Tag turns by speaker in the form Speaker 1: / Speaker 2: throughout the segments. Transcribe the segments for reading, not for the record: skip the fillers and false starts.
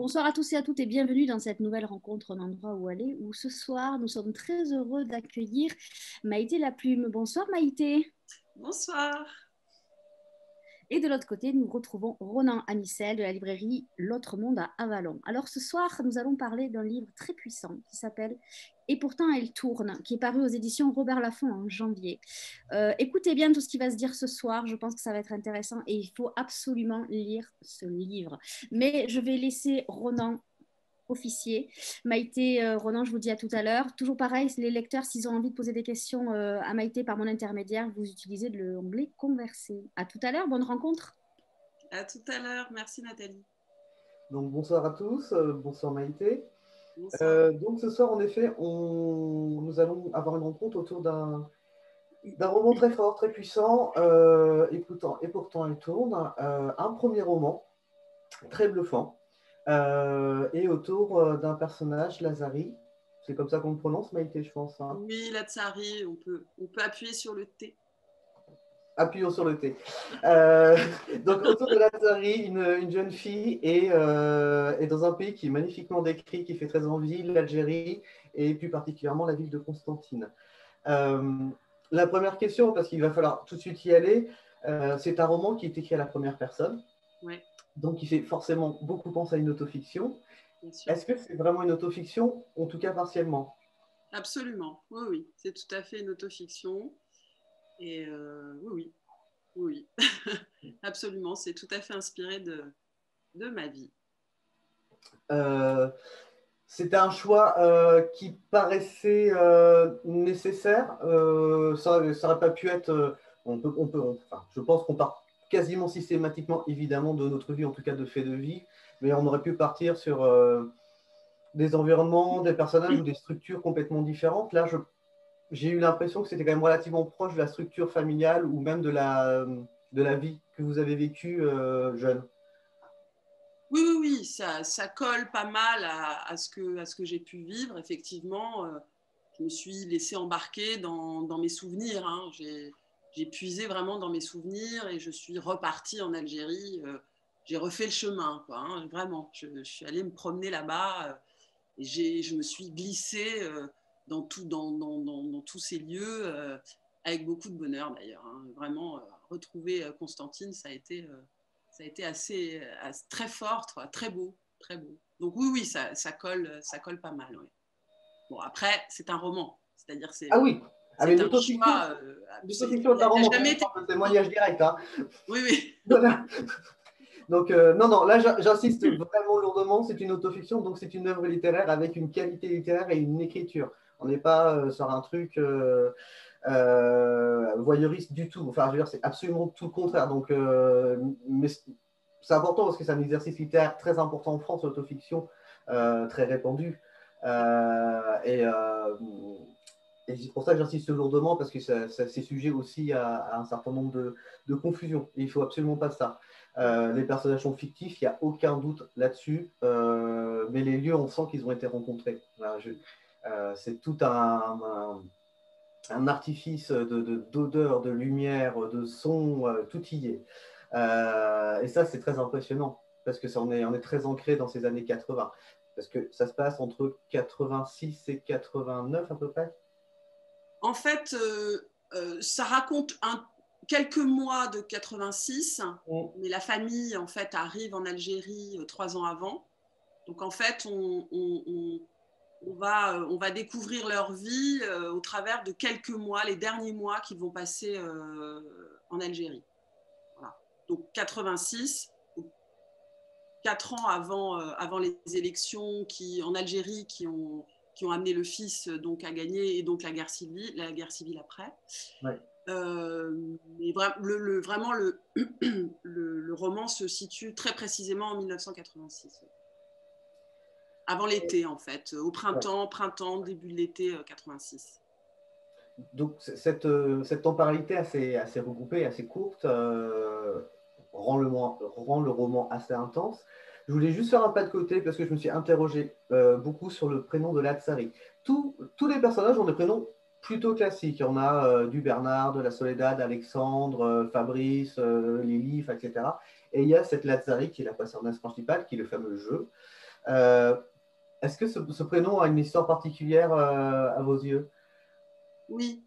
Speaker 1: Bonsoir à tous et à toutes et bienvenue dans cette nouvelle rencontre Un endroit où aller où ce soir nous sommes très heureux d'accueillir Maïté Laplume. Bonsoir Maïté.
Speaker 2: Bonsoir.
Speaker 1: Et de l'autre côté, nous retrouvons Ronan Amissel de la librairie L'Autre Monde à Avalon. Alors ce soir, nous allons parler d'un livre très puissant qui s'appelle Et pourtant elle tourne, qui est paru aux éditions Robert Laffont en janvier. Écoutez bien tout ce qui va se dire ce soir, je pense que ça va être intéressant et il faut absolument lire ce livre. Mais je vais laisser Ronan officier. Maïté, Ronan, je vous dis à tout à l'heure. Toujours pareil, les lecteurs, s'ils ont envie de poser des questions à Maïté par mon intermédiaire, vous utilisez l'onglet Converser. À tout à l'heure, bonne rencontre.
Speaker 2: À tout à l'heure. Merci Nathalie.
Speaker 3: Donc bonsoir à tous, bonsoir Maïté.
Speaker 2: Bonsoir.
Speaker 3: Donc ce soir, en effet, nous allons avoir une rencontre autour d'un roman très fort, très puissant, et pourtant il tourne, un premier roman très bluffant, et autour d'un personnage, Lazari. C'est comme ça qu'on le prononce, Maïté, je pense. Hein.
Speaker 2: Oui, la tsari, on peut appuyer sur le T.
Speaker 3: Appuyons sur le T. Donc, autour de Lazari, une jeune fille est dans un pays qui est magnifiquement décrit, qui fait très envie, l'Algérie, et plus particulièrement la ville de Constantine. La première question, parce qu'il va falloir tout de suite y aller, c'est un roman qui est écrit à la première personne,
Speaker 2: Ouais,
Speaker 3: donc il fait forcément beaucoup penser à une autofiction.
Speaker 2: bien sûr.
Speaker 3: Est-ce que c'est vraiment une autofiction, en tout cas partiellement?
Speaker 2: Absolument. Oui, oui. C'est tout à fait une autofiction. Et oui, oui, oui. Absolument. C'est tout à fait inspiré de ma vie.
Speaker 3: Euh, C'était un choix qui paraissait nécessaire. Ça n'aurait pas pu être. Enfin, je pense qu'on part quasiment systématiquement, évidemment, de notre vie, en tout cas de fait de vie, mais on aurait pu partir sur des environnements, des personnages ou des structures complètement différentes. Là, j'ai eu l'impression que c'était quand même relativement proche de la structure familiale ou même de la vie que vous avez vécue jeune.
Speaker 2: Oui, oui, oui. Ça colle pas mal à ce que j'ai pu vivre. Effectivement, je me suis laissée embarquer dans mes souvenirs. Hein. J'ai puisé vraiment dans mes souvenirs et je suis repartie en Algérie. J'ai refait le chemin, quoi, hein, vraiment. Je suis allée me promener là-bas et je me suis glissée dans tous ces lieux avec beaucoup de bonheur d'ailleurs. Hein. Vraiment, retrouver Constantine, ça a été très fort, très beau, très beau. Donc oui, oui, ça colle pas mal. Ouais. Bon, après, c'est un roman, c'est-à-dire
Speaker 3: Ah oui, avec
Speaker 2: c'est un choix.
Speaker 3: l'autofiction est un
Speaker 2: Il n'a
Speaker 3: roman,
Speaker 2: jamais été.
Speaker 3: c'est un témoignage direct. Hein.
Speaker 2: Oui, oui.
Speaker 3: Voilà. Donc, non, non, là, j'insiste vraiment lourdement, c'est une autofiction, donc c'est une œuvre littéraire avec une qualité littéraire et une écriture. On n'est pas sur un truc voyeuriste du tout. Enfin, je veux dire, c'est absolument tout le contraire. Donc, mais c'est important parce que c'est un exercice littéraire très important en France, l'autofiction, très répandue. Et, et c'est pour ça que j'insiste lourdement, parce que c'est sujet aussi à un certain nombre de confusions. Et il ne faut absolument pas ça. Les personnages sont fictifs, il n'y a aucun doute là-dessus, mais les lieux, on sent qu'ils ont été rencontrés. Voilà, c'est tout un artifice d'odeur, de lumière, de son, tout y est. Et ça, c'est très impressionnant, parce que on est très ancré dans ces années 80, parce que ça se passe entre 86 et 89 à peu près.
Speaker 2: En fait, ça raconte quelques mois de 86,
Speaker 3: Mm.
Speaker 2: mais la famille en fait arrive en Algérie 3 ans avant. Donc en fait, on va découvrir leur vie au travers de quelques mois, les derniers mois qu'ils vont passer en Algérie. Voilà. Donc 86, 4 ans avant les élections en Algérie qui ont amené le fils donc à gagner et donc la guerre civile après.
Speaker 3: Ouais.
Speaker 2: Mais vraiment le roman se situe très précisément en 1986. Avant l'été en fait, au
Speaker 3: Ouais.
Speaker 2: printemps, début de l'été 86.
Speaker 3: Donc cette temporalité assez regroupée, assez courte, rend le roman assez intense. Je voulais juste faire un pas de côté parce que je me suis interrogé beaucoup sur le prénom de Latsari. Tous les personnages ont des prénoms plutôt classiques. On a du Bernard, de la Soledad, Alexandre, Fabrice, Lily, etc. Et il y a cette Latsari qui est la personnage principale, qui est le fameux jeu. Est-ce que ce prénom a une histoire particulière à vos yeux?
Speaker 2: Oui.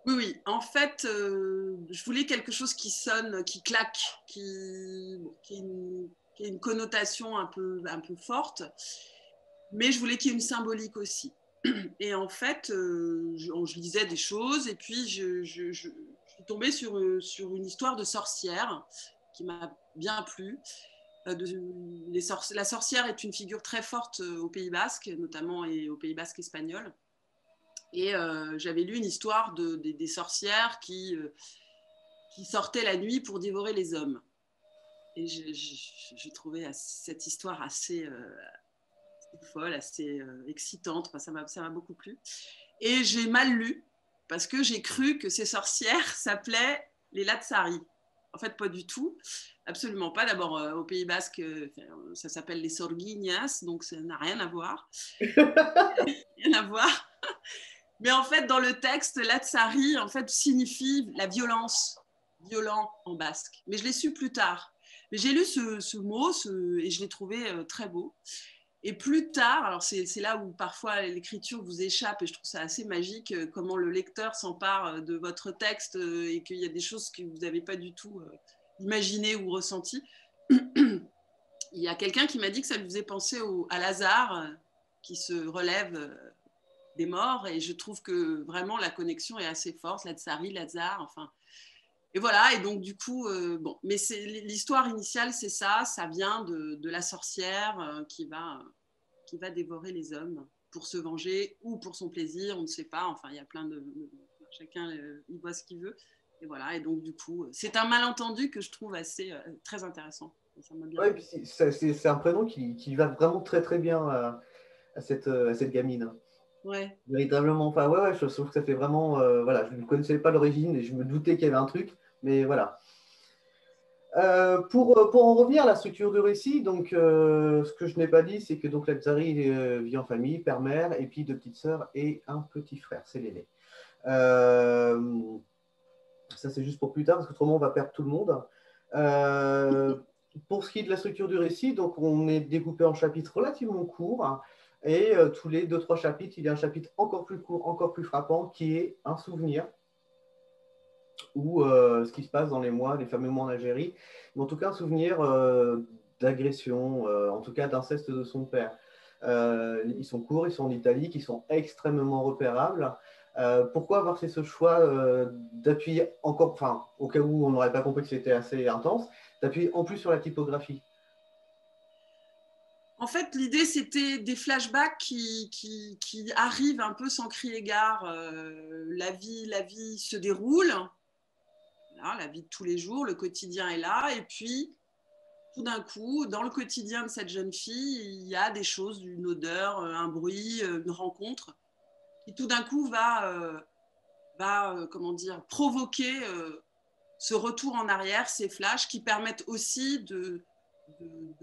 Speaker 2: Oui. En fait, je voulais quelque chose qui sonne, qui claque, qui a une connotation un peu forte, mais je voulais qu'il y ait une symbolique aussi. Et en fait, je lisais des choses et puis je suis tombée sur une histoire de sorcière qui m'a bien plu. La sorcière est une figure très forte au Pays Basque, notamment et au Pays Basque espagnol. Et j'avais lu une histoire des sorcières qui sortaient la nuit pour dévorer les hommes. Et j'ai trouvé cette histoire assez folle, assez excitante. Enfin, ça m'a beaucoup plu. Et j'ai mal lu parce que j'ai cru que ces sorcières s'appelaient les Latsari. En fait, pas du tout. Absolument pas. D'abord, au Pays Basque, ça s'appelle les Sorguiñas, donc ça n'a rien à voir. Rien à voir. Mais en fait, dans le texte, Latsari, en fait, signifie la violence, violent en basque. Mais je l'ai su plus tard. Mais j'ai lu ce mot et je l'ai trouvé très beau. Et plus tard, alors c'est là où parfois l'écriture vous échappe et je trouve ça assez magique, comment le lecteur s'empare de votre texte et qu'il y a des choses que vous n'avez pas du tout imaginées ou ressenties. Il y a quelqu'un qui m'a dit que ça lui faisait penser à Lazare qui se relève des morts et je trouve que vraiment la connexion est assez forte, Latsari, Lazare, enfin. Et voilà, et donc du coup, bon, mais l'histoire initiale, c'est ça vient de la sorcière qui va dévorer les hommes pour se venger ou pour son plaisir, on ne sait pas, enfin, il y a plein chacun, il voit ce qu'il veut, et voilà, et donc du coup, c'est un malentendu que je trouve assez, très intéressant. Ça m'a bien
Speaker 3: Oui, c'est un prénom qui va vraiment très très bien à cette gamine.
Speaker 2: Ouais.
Speaker 3: Véritablement, enfin, ouais, je trouve que ça fait vraiment. Voilà, je ne connaissais pas l'origine et je me doutais qu'il y avait un truc, mais voilà. Pour en revenir à la structure du récit, donc ce que je n'ai pas dit, c'est que donc Latsari vit en famille, père-mère, et puis deux petites sœurs et un petit frère, c'est l'aîné. Ça, c'est juste pour plus tard, parce qu'autrement, on va perdre tout le monde. Pour ce qui est de la structure du récit, donc on est découpé en chapitres relativement courts, hein, et tous les 2-3 chapitres, il y a un chapitre encore plus court, encore plus frappant, qui est un souvenir, ou ce qui se passe dans les fameux mois en Algérie, mais en tout cas un souvenir d'agression, en tout cas d'inceste de son père. Ils sont courts, ils sont en italique, ils sont extrêmement repérables. Pourquoi avoir fait ce choix d'appuyer encore, enfin, au cas où on n'aurait pas compris que c'était assez intense, d'appuyer en plus sur la typographie?
Speaker 2: En fait, l'idée, c'était des flashbacks qui arrivent un peu sans crier gare. La vie se déroule, voilà, la vie de tous les jours, le quotidien est là, et puis tout d'un coup, dans le quotidien de cette jeune fille, il y a des choses, une odeur, un bruit, une rencontre, qui tout d'un coup va comment dire, provoquer ce retour en arrière, ces flashs qui permettent aussi de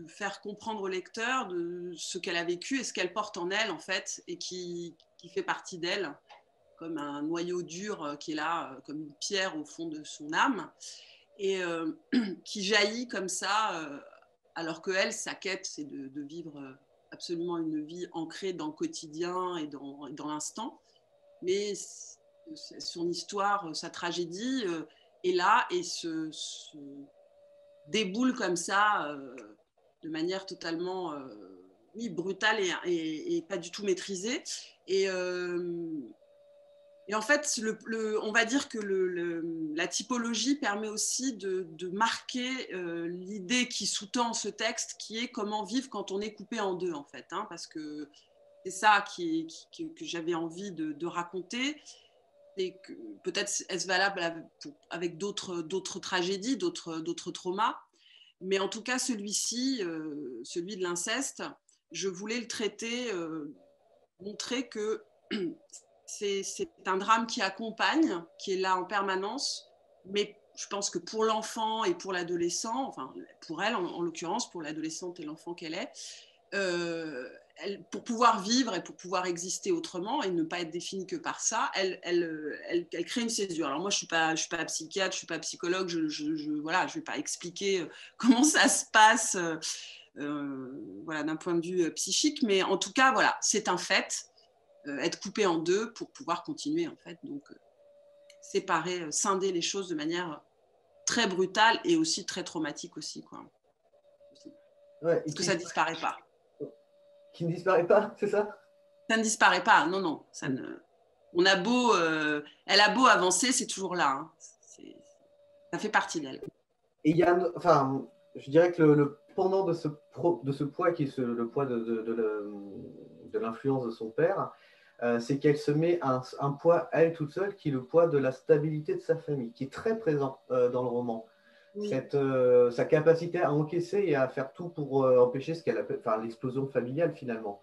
Speaker 2: faire comprendre au lecteur de ce qu'elle a vécu et ce qu'elle porte en elle, en fait, et qui fait partie d'elle, comme un noyau dur qui est là, comme une pierre au fond de son âme, et qui jaillit comme ça, alors qu'elle, sa quête, c'est de vivre absolument une vie ancrée dans le quotidien et dans l'instant. Mais son histoire, sa tragédie est là et se déboule comme ça de manière totalement oui, brutale et pas du tout maîtrisée. Et en fait, on va dire que la typologie permet aussi de marquer l'idée qui sous-tend ce texte, qui est comment vivre quand on est coupé en deux, en fait. Hein, parce que c'est ça que j'avais envie de raconter. Et que peut-être est-ce valable avec d'autres tragédies, d'autres traumas. Mais en tout cas, celui-ci, celui de l'inceste, je voulais le traiter, montrer que c'est un drame qui accompagne, qui est là en permanence, mais je pense que pour l'enfant et pour l'adolescent, enfin pour elle en l'occurrence, pour l'adolescente et l'enfant qu'elle est, pour pouvoir vivre et pour pouvoir exister autrement et ne pas être définie que par ça, elle crée une césure. Alors moi, je suis pas psychiatre, je suis pas psychologue, voilà, je vais pas expliquer comment ça se passe voilà, d'un point de vue psychique. Mais en tout cas, voilà, c'est un fait, être coupé en deux pour pouvoir continuer, en fait. Donc, séparer, scinder les choses de manière très brutale et aussi très traumatique aussi, quoi.
Speaker 3: Ouais,
Speaker 2: Parce que ça ne disparaît pas.
Speaker 3: Qui ne disparaît pas, c'est ça?
Speaker 2: Ça ne disparaît pas, non, non. Ça ne... On a beau, elle a beau avancer, c'est toujours là. Hein. Ça fait partie d'elle.
Speaker 3: Et il y a, enfin, je dirais que le pendant de ce poids qui est le poids de l'influence de son père, c'est qu'elle se met un poids à elle toute seule qui est le poids de la stabilité de sa famille, qui est très présent dans le roman. Oui. Sa capacité à encaisser et à faire tout pour empêcher ce qu'elle appelle, enfin, l'explosion familiale finalement.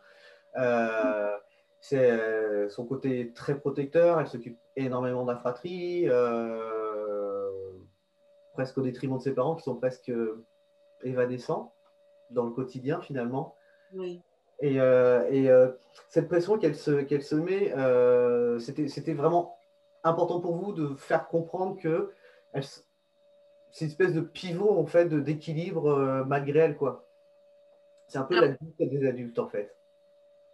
Speaker 3: C'est son côté très protecteur, elle s'occupe énormément de la fratrie, presque au détriment de ses parents qui sont presque évanescents dans le quotidien finalement.
Speaker 2: Oui.
Speaker 3: Et cette pression qu'elle se met, c'était vraiment important pour vous de faire comprendre que c'est une espèce de pivot en fait d'équilibre malgré elle, quoi. C'est un peu l'adulte des adultes en fait.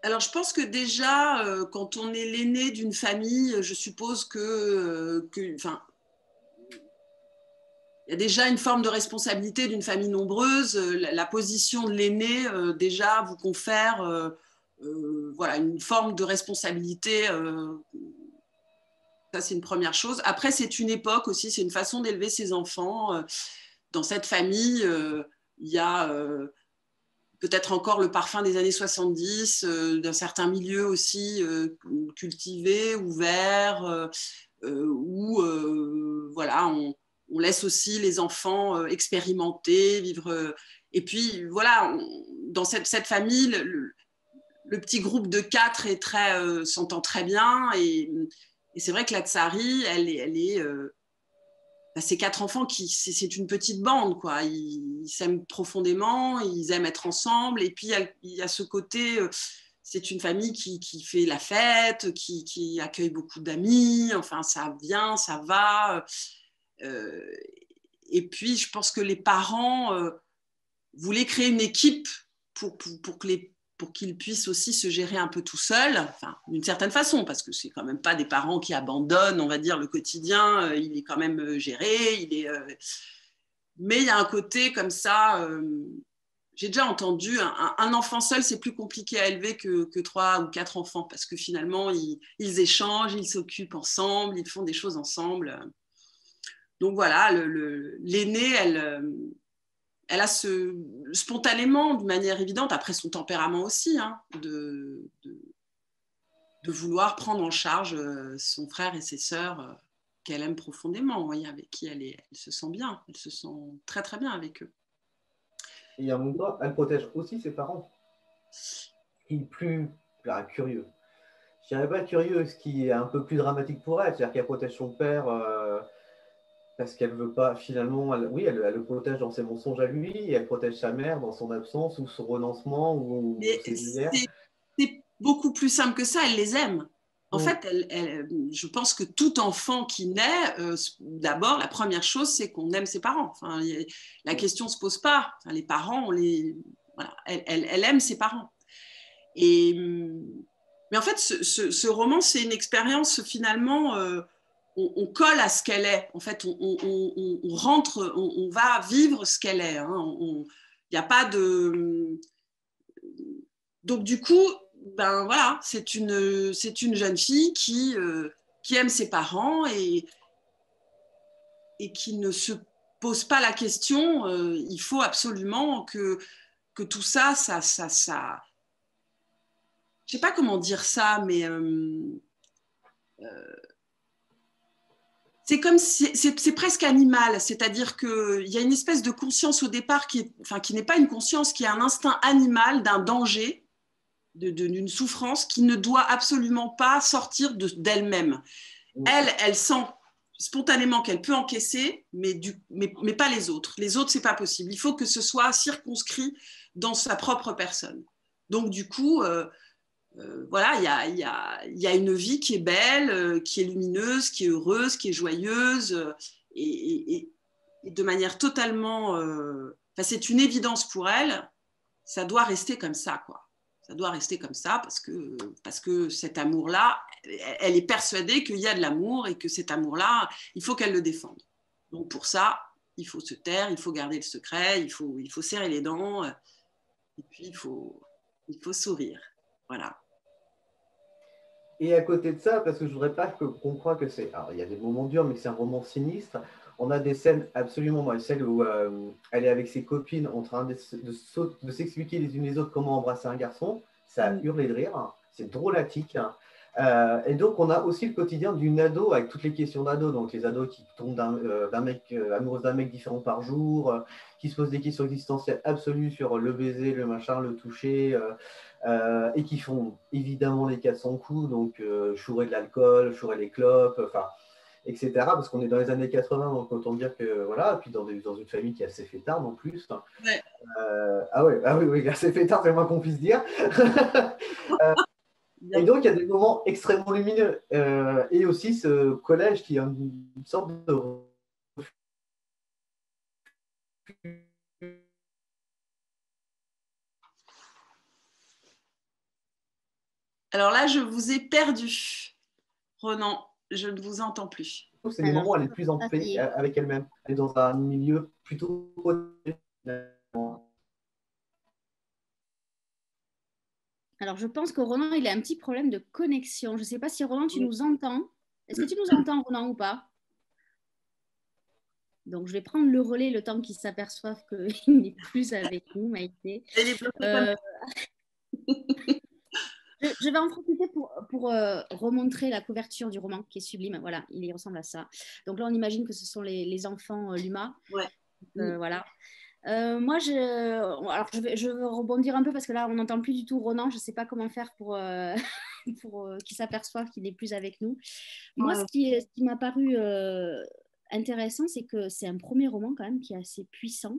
Speaker 2: Alors, je pense que déjà, quand on est l'aîné d'une famille, je suppose que enfin, il y a déjà une forme de responsabilité d'une famille nombreuse. La position de l'aîné, déjà, vous confère voilà, une forme de responsabilité. Ça, c'est une première chose. Après, c'est une époque aussi, c'est une façon d'élever ses enfants. Dans cette famille, il y a peut-être encore le parfum des années 70, d'un certain milieu aussi cultivé, ouvert, où voilà, on laisse aussi les enfants expérimenter, vivre. Et puis, voilà, dans cette famille, le petit groupe de 4 s'entend très bien. Et c'est vrai que la Tsari, elle est ces 4 enfants, c'est une petite bande, quoi. Ils s'aiment profondément, ils aiment être ensemble. Et puis, il y a ce côté, c'est une famille qui fait la fête, qui accueille beaucoup d'amis. Enfin, ça vient, ça va. Et puis, je pense que les parents voulaient créer une équipe pour qu'ils puissent aussi se gérer un peu tout seuls, enfin, d'une certaine façon, parce que c'est quand même pas des parents qui abandonnent, on va dire, le quotidien, il est quand même géré, mais il y a un côté comme ça, j'ai déjà entendu, un enfant seul, c'est plus compliqué à élever que 3 ou 4 enfants, parce que finalement, ils échangent, ils s'occupent ensemble, ils font des choses ensemble. Donc voilà, l'aînée, elle a spontanément, d'une manière évidente, après son tempérament aussi, hein, de vouloir prendre en charge son frère et ses sœurs qu'elle aime profondément, voyez, avec qui elle se sent bien, elle se sent très très bien avec eux.
Speaker 3: Et en même temps, elle protège aussi ses parents. Ce qui est plus curieux. Je dirais pas curieux, ce qui est un peu plus dramatique pour elle, c'est-à-dire qu'elle protège son père parce qu'elle veut pas, finalement, elle le protège dans ses mensonges à lui, et elle protège sa mère dans son absence ou son renoncement ou ses misères.
Speaker 2: C'est beaucoup plus simple que ça, elle les aime. En fait, je pense que tout enfant qui naît, d'abord, la première chose, c'est qu'on aime ses parents. Enfin, la question ne se pose pas. Enfin, les parents, voilà, elle aime ses parents. Mais en fait, ce roman, c'est une expérience finalement, on colle à ce qu'elle est. En fait, on rentre, on va vivre ce qu'elle est. Il n'y a pas de... Donc du coup, ben voilà, c'est une jeune fille qui aime ses parents et qui ne se pose pas la question. Il faut absolument que tout ça, je sais pas comment dire ça, mais c'est comme c'est presque animal, c'est-à-dire qu'il y a une espèce de conscience au départ qui n'est pas une conscience, qui est un instinct animal d'un danger, d'une souffrance qui ne doit absolument pas sortir d'elle-même. Elle sent spontanément qu'elle peut encaisser, mais pas les autres. Les autres, c'est pas possible. Il faut que ce soit circonscrit dans sa propre personne. Donc du coup, voilà, il y a une vie qui est belle, qui est lumineuse, qui est heureuse, qui est joyeuse, et de manière totalement... c'est une évidence pour elle, ça doit rester comme ça, quoi. Ça doit rester comme ça parce que cet amour-là, elle est persuadée qu'il y a de l'amour et que cet amour-là, il faut qu'elle le défende. Donc pour ça, il faut se taire, il faut garder le secret, il faut serrer les dents et puis il faut sourire. Voilà.
Speaker 3: Et à côté de ça, parce que je ne voudrais pas qu'on croie que c'est... Alors, il y a des moments durs, mais c'est un roman sinistre. On a des scènes absolument... Moi, celle où elle est avec ses copines en train de s'expliquer les unes les autres comment embrasser un garçon. Ça a hurlé de rire. C'est drôlatique. Et donc, on a aussi le quotidien d'une ado avec toutes les questions d'ado. Donc, les ados qui tombent d'un mec, amoureux d'un mec différent par jour, qui se posent des questions existentielles absolues sur le baiser, le machin, le toucher... et qui font évidemment les 400 coups, donc chourer de l'alcool, chourer les clopes, enfin, etc. Parce qu'on est dans les années 80, donc autant dire que voilà, et puis dans une famille qui est assez fêtarde en plus.
Speaker 2: Ouais.
Speaker 3: Ah oui, assez fêtarde, c'est le moins qu'on puisse dire. Et donc, il y a des moments extrêmement lumineux. Et aussi ce collège qui est une sorte de...
Speaker 2: Alors là, je vous ai perdu, Ronan. Je ne vous entends plus.
Speaker 3: C'est les moments où elle est plus en paix avec elle-même. Elle est dans un milieu plutôt...
Speaker 1: Alors, je pense que Ronan, il a un petit problème de connexion. Je ne sais pas si Ronan, tu nous entends. Est-ce que tu nous entends, Ronan, ou pas? Donc, je vais prendre le relais le temps qu'il s'aperçoive qu'il n'est plus avec nous, Maïté. Je vais en profiter pour remontrer la couverture du roman qui est sublime. Voilà, il ressemble à ça. Donc là, on imagine que ce sont les enfants Luma.
Speaker 2: Ouais.
Speaker 1: Voilà. Moi, je veux rebondir un peu parce que là, on n'entend plus du tout Ronan. Je ne sais pas comment faire pour qu'il s'aperçoive qu'il n'est plus avec nous. Moi, ce qui m'a paru intéressant, c'est que c'est un premier roman quand même qui est assez puissant.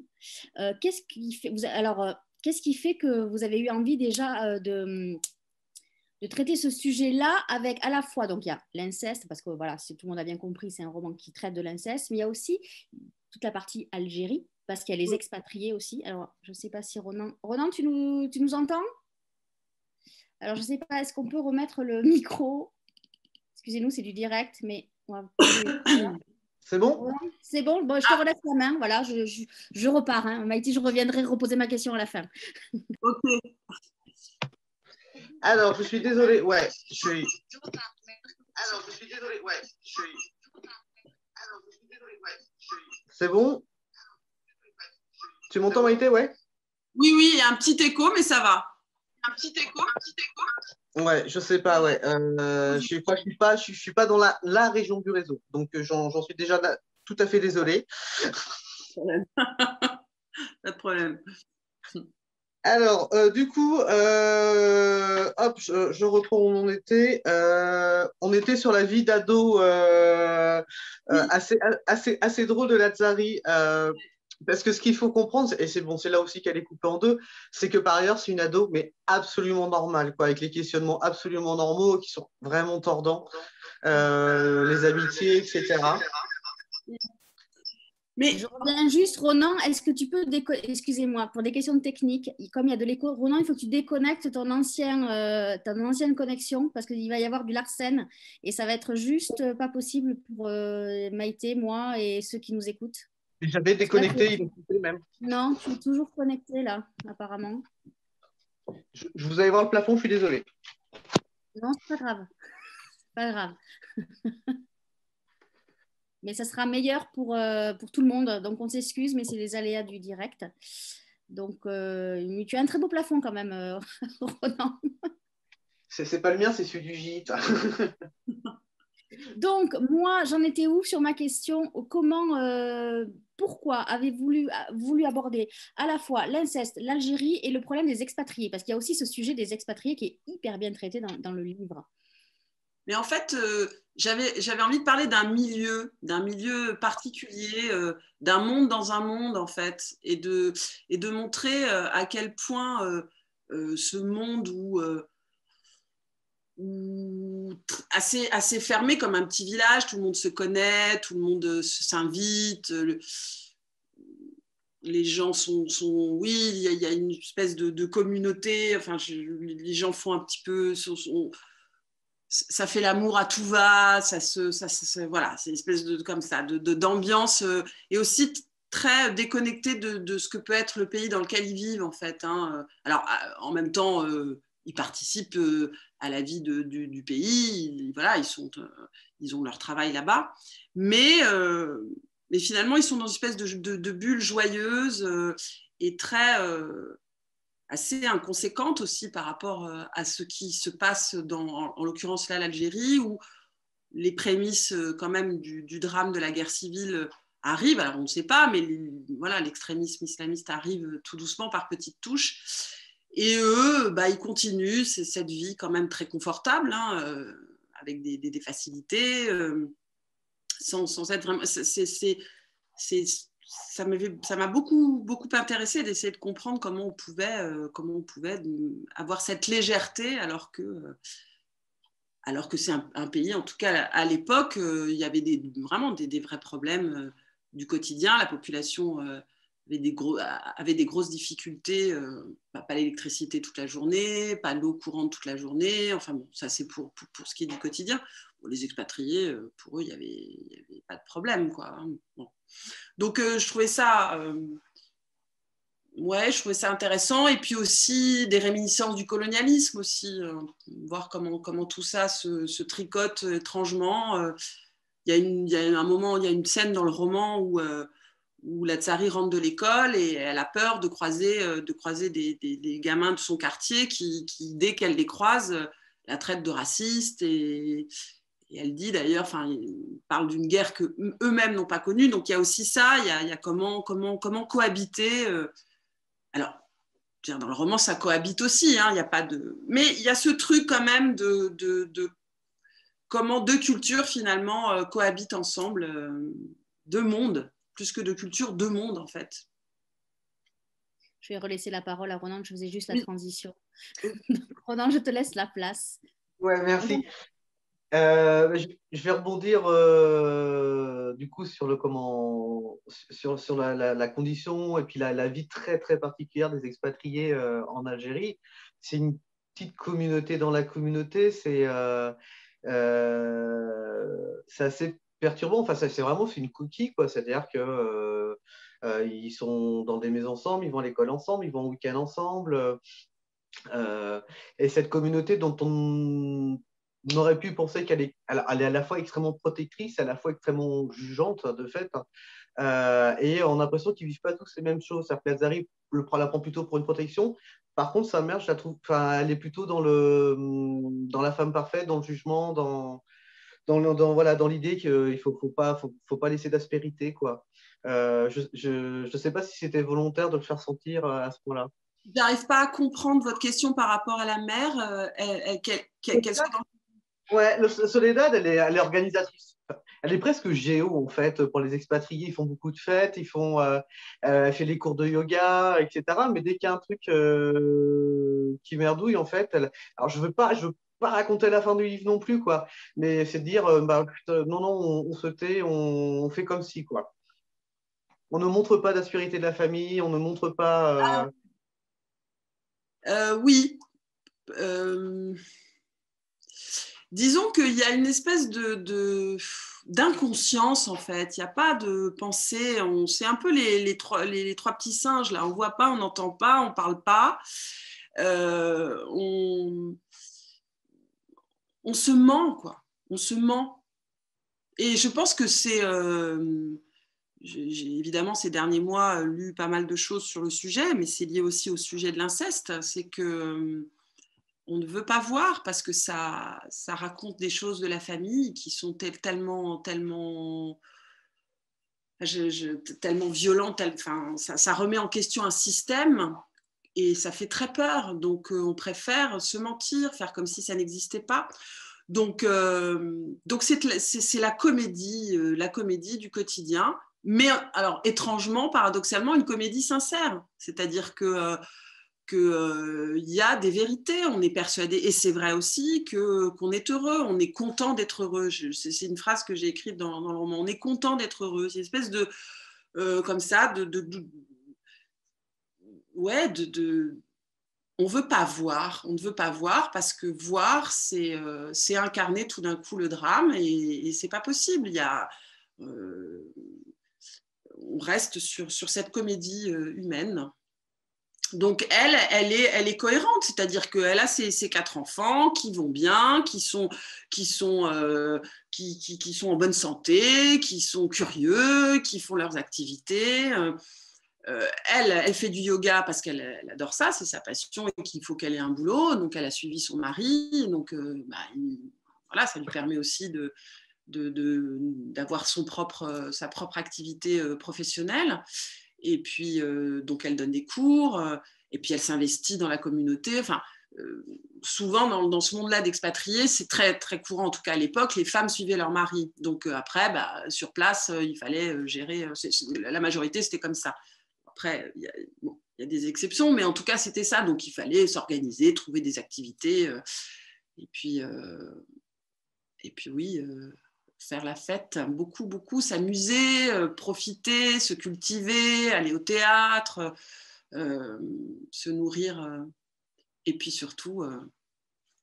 Speaker 1: Qu'est-ce qui fait que vous avez eu envie déjà de traiter ce sujet-là avec à la fois, donc il y a l'inceste, parce que voilà, si tout le monde a bien compris, c'est un roman qui traite de l'inceste, mais il y a aussi toute la partie Algérie, parce qu'il y a les expatriés aussi. Alors, je ne sais pas si Ronan, tu nous entends? Alors, je ne sais pas, est-ce qu'on peut remettre le micro? Excusez-nous, c'est du direct, mais...
Speaker 3: C'est bon?
Speaker 1: C'est bon. Bon, je te relève la main. Voilà, je repars. Hein. Maïti, je reviendrai reposer ma question à la fin.
Speaker 2: Ok.
Speaker 3: Alors, je suis désolée. Ouais, C'est bon? Tu m'entends, Maïté? Ouais?
Speaker 2: Oui, il y a un petit écho, mais ça va. Un petit écho.
Speaker 3: Ouais, je sais pas, ouais. Je suis pas dans la région du réseau, donc j'en suis déjà tout à fait désolé.
Speaker 2: Pas de problème.
Speaker 3: Alors, du coup, hop, je reprends où on était. On était sur la vie d'ado assez drôle de Lazzari. Parce que ce qu'il faut comprendre, et c'est bon, c'est là aussi qu'elle est coupée en deux, c'est que par ailleurs, c'est une ado, mais absolument normale, quoi, avec les questionnements absolument normaux qui sont vraiment tordants, les amitiés, etc.
Speaker 1: Mais je reviens juste, Ronan, est-ce que tu peux excusez-moi, pour des questions techniques, comme il y a de l'écho, Ronan, il faut que tu déconnectes ton ancienne connexion parce qu'il va y avoir du Larsen et ça va être juste pas possible pour Maïté, moi et ceux qui nous écoutent.
Speaker 3: J'avais déconnecté, il est coupé même.
Speaker 1: Non, tu es toujours connecté là, apparemment.
Speaker 3: Je vous allez voir le plafond, je suis désolé.
Speaker 1: Non, c'est pas grave. C'est pas grave. Mais ça sera meilleur pour tout le monde. Donc, on s'excuse, mais c'est les aléas du direct. Donc, mais tu as un très beau plafond quand même, Ronan.
Speaker 3: C'est pas le mien, c'est celui du gîte.
Speaker 1: Donc, moi, j'en étais où sur ma question? Pourquoi avez-vous voulu aborder à la fois l'inceste, l'Algérie et le problème des expatriés? Parce qu'il y a aussi ce sujet des expatriés qui est hyper bien traité dans le livre.
Speaker 2: Mais en fait, j'avais envie de parler d'un milieu particulier, d'un monde dans un monde, en fait, et de montrer à quel point ce monde assez fermé, comme un petit village, tout le monde se connaît, tout le monde s'invite. les gens oui, il y a une espèce de communauté. Enfin, les gens font un petit peu, ça fait l'amour à tout va. Voilà, c'est une espèce de comme ça, d'ambiance et aussi très déconnecté de ce que peut être le pays dans lequel ils vivent en fait. Hein. Alors, en même temps, ils participent à la vie du pays. Voilà, ils ont leur travail là-bas, mais finalement, ils sont dans une espèce de bulle joyeuse et très assez inconséquente aussi par rapport à ce qui se passe en l'occurrence là l'Algérie, où les prémices quand même du drame de la guerre civile arrivent. Alors on ne sait pas, mais voilà, l'extrémisme islamiste arrive tout doucement par petites touches. Et eux, bah, ils continuent cette vie quand même très confortable, hein, avec des facilités, sans être vraiment... ça m'a beaucoup intéressé d'essayer de comprendre comment on pouvait avoir cette légèreté alors que c'est un pays, en tout cas à l'époque, il y avait vraiment des vrais problèmes du quotidien. La population avait des grosses difficultés, pas l'électricité toute la journée, pas l'eau courante toute la journée. Enfin bon, ça c'est pour ce qui est du quotidien. Bon, les expatriés, pour eux, il y avait pas de problème, quoi. Bon. Donc je trouvais ça... ouais, je trouvais ça intéressant. Et puis aussi des réminiscences du colonialisme aussi, voir comment tout ça se tricote étrangement. Il y a un moment, il y a une scène dans le roman où la Tsari rentre de l'école et elle a peur de croiser des gamins de son quartier qui dès qu'elle les croise, la traitent de raciste. Et elle dit d'ailleurs, enfin, ils parlent d'une guerre que eux-mêmes n'ont pas connue. Donc il y a aussi ça, il y a comment cohabiter. Alors, dans le roman, ça cohabite aussi, hein, y a pas de... mais il y a ce truc quand même de comment deux cultures finalement cohabitent ensemble, deux mondes, plus que deux cultures, deux mondes en fait.
Speaker 1: Je vais relaisser la parole à Ronan, je faisais juste la
Speaker 3: Oui.
Speaker 1: transition. Ronan, je te laisse la place.
Speaker 3: Ouais, merci. Je vais rebondir du coup sur sur la condition et puis la vie très très particulière des expatriés en Algérie. C'est une petite communauté dans la communauté, c'est assez perturbant. Enfin, c'est une coquille quoi. C'est-à-dire que ils sont dans des maisons ensemble, ils vont à l'école ensemble, ils vont au week-end ensemble. Et cette communauté dont on aurait pu penser elle est à la fois extrêmement protectrice, à la fois extrêmement jugeante, de fait. Et on a l'impression qu'ils ne vivent pas tous les mêmes choses. C'est-à-dire que Lazari la prend plutôt pour une protection. Par contre, sa mère, je la trouve, enfin, elle est plutôt dans la femme parfaite, dans le jugement, voilà, dans l'idée qu'il ne faut pas laisser d'aspérité, quoi. Je ne sais pas si c'était volontaire de le faire sentir à ce point-là.
Speaker 2: J'arrive pas à comprendre votre question par rapport à la mère. Qu'elle soit dans...
Speaker 3: Ouais, Soledad, elle est organisatrice. Elle est presque géo, en fait, pour les expatriés. Ils font beaucoup de fêtes, elle fait les cours de yoga, etc. Mais dès qu'il y a un truc qui merdouille, en fait, alors je veux pas raconter la fin du livre non plus, quoi. Mais c'est de dire, bah, putain, non, non, on se tait, on fait comme si, quoi. On ne montre pas d'aspérité de la famille, on ne montre pas.
Speaker 2: Oui. Disons qu'il y a une espèce d'inconscience en fait. Il n'y a pas de pensée. C'est un peu les trois petits singes là. On voit pas, on n'entend pas, on parle pas. On se ment quoi. On se ment. Et je pense que c'est j'ai évidemment ces derniers mois lu pas mal de choses sur le sujet, mais c'est lié aussi au sujet de l'inceste. C'est que on ne veut pas voir parce que ça raconte des choses de la famille qui sont tellement violentes. Ça remet en question un système et ça fait très peur. Donc, on préfère se mentir, faire comme si ça n'existait pas. Donc c'est la comédie du quotidien. Mais alors, étrangement, paradoxalement, une comédie sincère. C'est-à-dire qu'il y a des vérités, on est persuadé, et c'est vrai aussi, qu'on est heureux, on est content d'être heureux. C'est une phrase que j'ai écrite dans le roman, on est content d'être heureux. C'est une espèce de, comme ça, ouais, on ne veut pas voir, parce que voir, c'est incarner tout d'un coup le drame et c'est pas possible. On reste sur cette comédie humaine. Donc elle est cohérente, c'est-à-dire qu'elle a ses 4 enfants qui vont bien, qui sont en bonne santé, qui sont curieux, qui font leurs activités. Elle fait du yoga parce qu'elle adore ça, c'est sa passion et qu'il faut qu'elle ait un boulot. Donc elle a suivi son mari, donc voilà, ça lui permet aussi d'avoir sa propre activité professionnelle. Et puis, donc, elle donne des cours, et puis elle s'investit dans la communauté. Enfin, souvent, dans ce monde-là d'expatriés, c'est très, très courant, en tout cas à l'époque, les femmes suivaient leur mari. Donc, après, sur place, il fallait gérer. La majorité, c'était comme ça. Après, il y a des exceptions, mais en tout cas, c'était ça. Donc, il fallait s'organiser, trouver des activités. Et puis, oui, faire la fête, beaucoup, beaucoup, s'amuser, profiter, se cultiver, aller au théâtre, se nourrir, et puis surtout,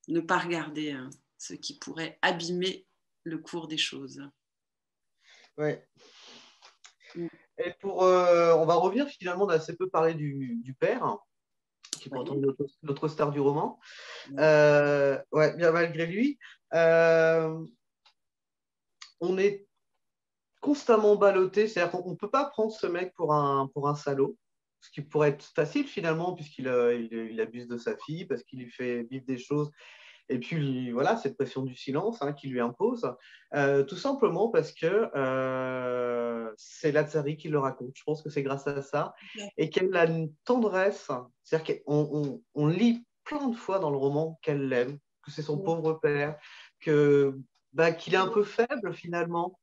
Speaker 2: ne pas regarder ce qui pourrait abîmer le cours des choses.
Speaker 3: Ouais. Et on va revenir finalement, on a assez peu parlé du père, qui est pourtant notre star du roman. Ouais, bien malgré lui. On est constamment ballotté, c'est-à-dire qu'on ne peut pas prendre ce mec pour un salaud, ce qui pourrait être facile finalement, puisqu'il abuse de sa fille, parce qu'il lui fait vivre des choses, et puis voilà, cette pression du silence qui lui impose, tout simplement parce que c'est Lazzari qui le raconte. Je pense que c'est grâce à ça, et qu'elle a une tendresse, c'est-à-dire qu'on lit plein de fois dans le roman qu'elle l'aime, que c'est son pauvre père, qu'il est un peu faible finalement,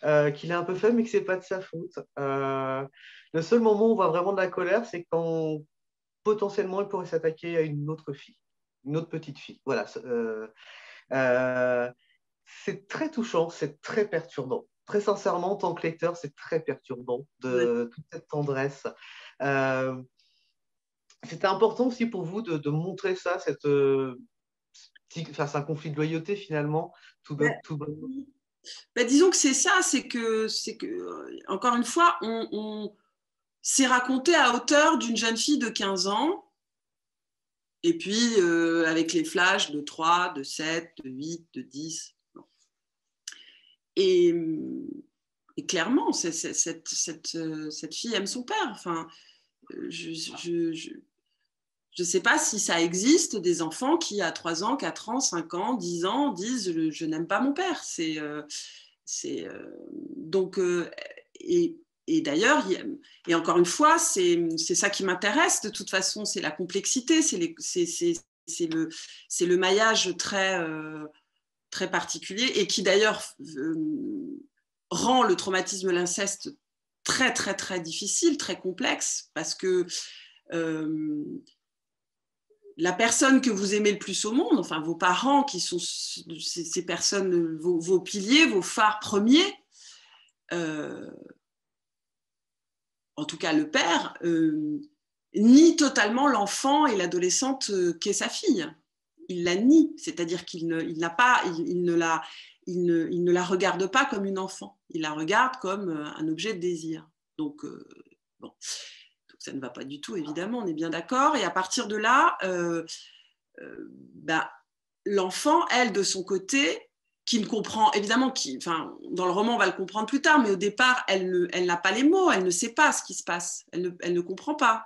Speaker 3: mais que c'est pas de sa faute. Le seul moment où on voit vraiment de la colère, c'est quand potentiellement il pourrait s'attaquer à une autre fille, une autre petite fille. Voilà. C'est très touchant, c'est très perturbant. Très sincèrement, en tant que lecteur, c'est très perturbant de toute cette tendresse. C'était important aussi pour vous de montrer ça, c'est un conflit de loyauté finalement, tout bonnement.
Speaker 2: Disons que c'est ça, c'est que encore une fois, c'est raconté à hauteur d'une jeune fille de 15 ans, et puis avec les flashs de 3, de 7, de 8, de 10. Et clairement, cette fille aime son père. Enfin, je ne sais pas si ça existe des enfants qui, à 3 ans, 4 ans, 5 ans, 10 ans, disent « je n'aime pas mon père ». Donc, et d'ailleurs, et encore une fois, c'est ça qui m'intéresse de toute façon, c'est la complexité, c'est le maillage très, très particulier et qui d'ailleurs rend le traumatisme de l'inceste très, très, très difficile, très complexe, parce que la personne que vous aimez le plus au monde, enfin vos parents qui sont ces personnes, vos piliers, vos phares premiers, en tout cas le père, nie totalement l'enfant et l'adolescente qu'est sa fille. Il la nie, c'est-à-dire qu'il ne la regarde pas comme une enfant, il la regarde comme un objet de désir. Donc, bon, ça ne va pas du tout, évidemment, on est bien d'accord. Et à partir de là, l'enfant, elle, de son côté, qui ne comprend, évidemment, dans le roman, on va le comprendre plus tard, mais au départ, elle n'a pas les mots, elle ne sait pas ce qui se passe, elle ne comprend pas.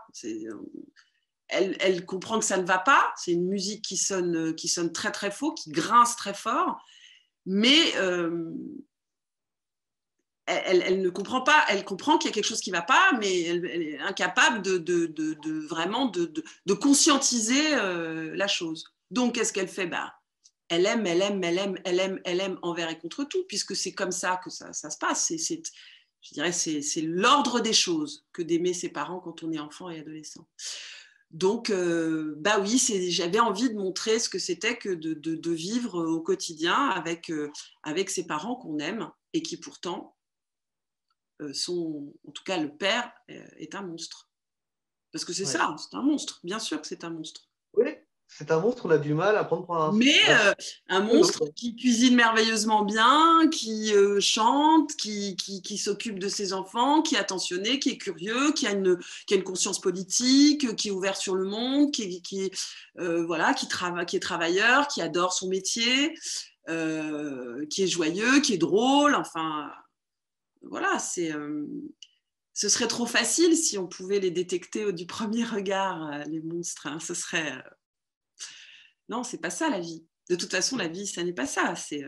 Speaker 2: Elle comprend que ça ne va pas, c'est une musique qui sonne très très faux, qui grince très fort, mais elle ne comprend pas, elle comprend qu'il y a quelque chose qui ne va pas, mais elle est incapable de vraiment de conscientiser la chose. Donc, qu'est-ce qu'elle fait ? Elle aime envers et contre tout, puisque c'est comme ça que ça se passe. Je dirais c'est l'ordre des choses que d'aimer ses parents quand on est enfant et adolescent. Donc, oui, j'avais envie de montrer ce que c'était que de vivre au quotidien avec ses parents qu'on aime et qui pourtant sont, en tout cas le père est un monstre. Parce que c'est ça, c'est un monstre. Bien sûr que c'est un monstre.
Speaker 3: Oui, c'est un monstre, on a du mal à prendre pour
Speaker 2: Mais un monstre qui cuisine merveilleusement bien, qui chante, qui s'occupe de ses enfants, qui est attentionné, qui est curieux, qui a une conscience politique, qui est ouvert sur le monde, voilà, qui est travailleur, qui adore son métier, qui est joyeux, qui est drôle. Enfin, voilà, ce serait trop facile si on pouvait les détecter du premier regard, les monstres. Hein. Ce serait... Non, c'est pas ça la vie. De toute façon, la vie, ça n'est pas ça. C'est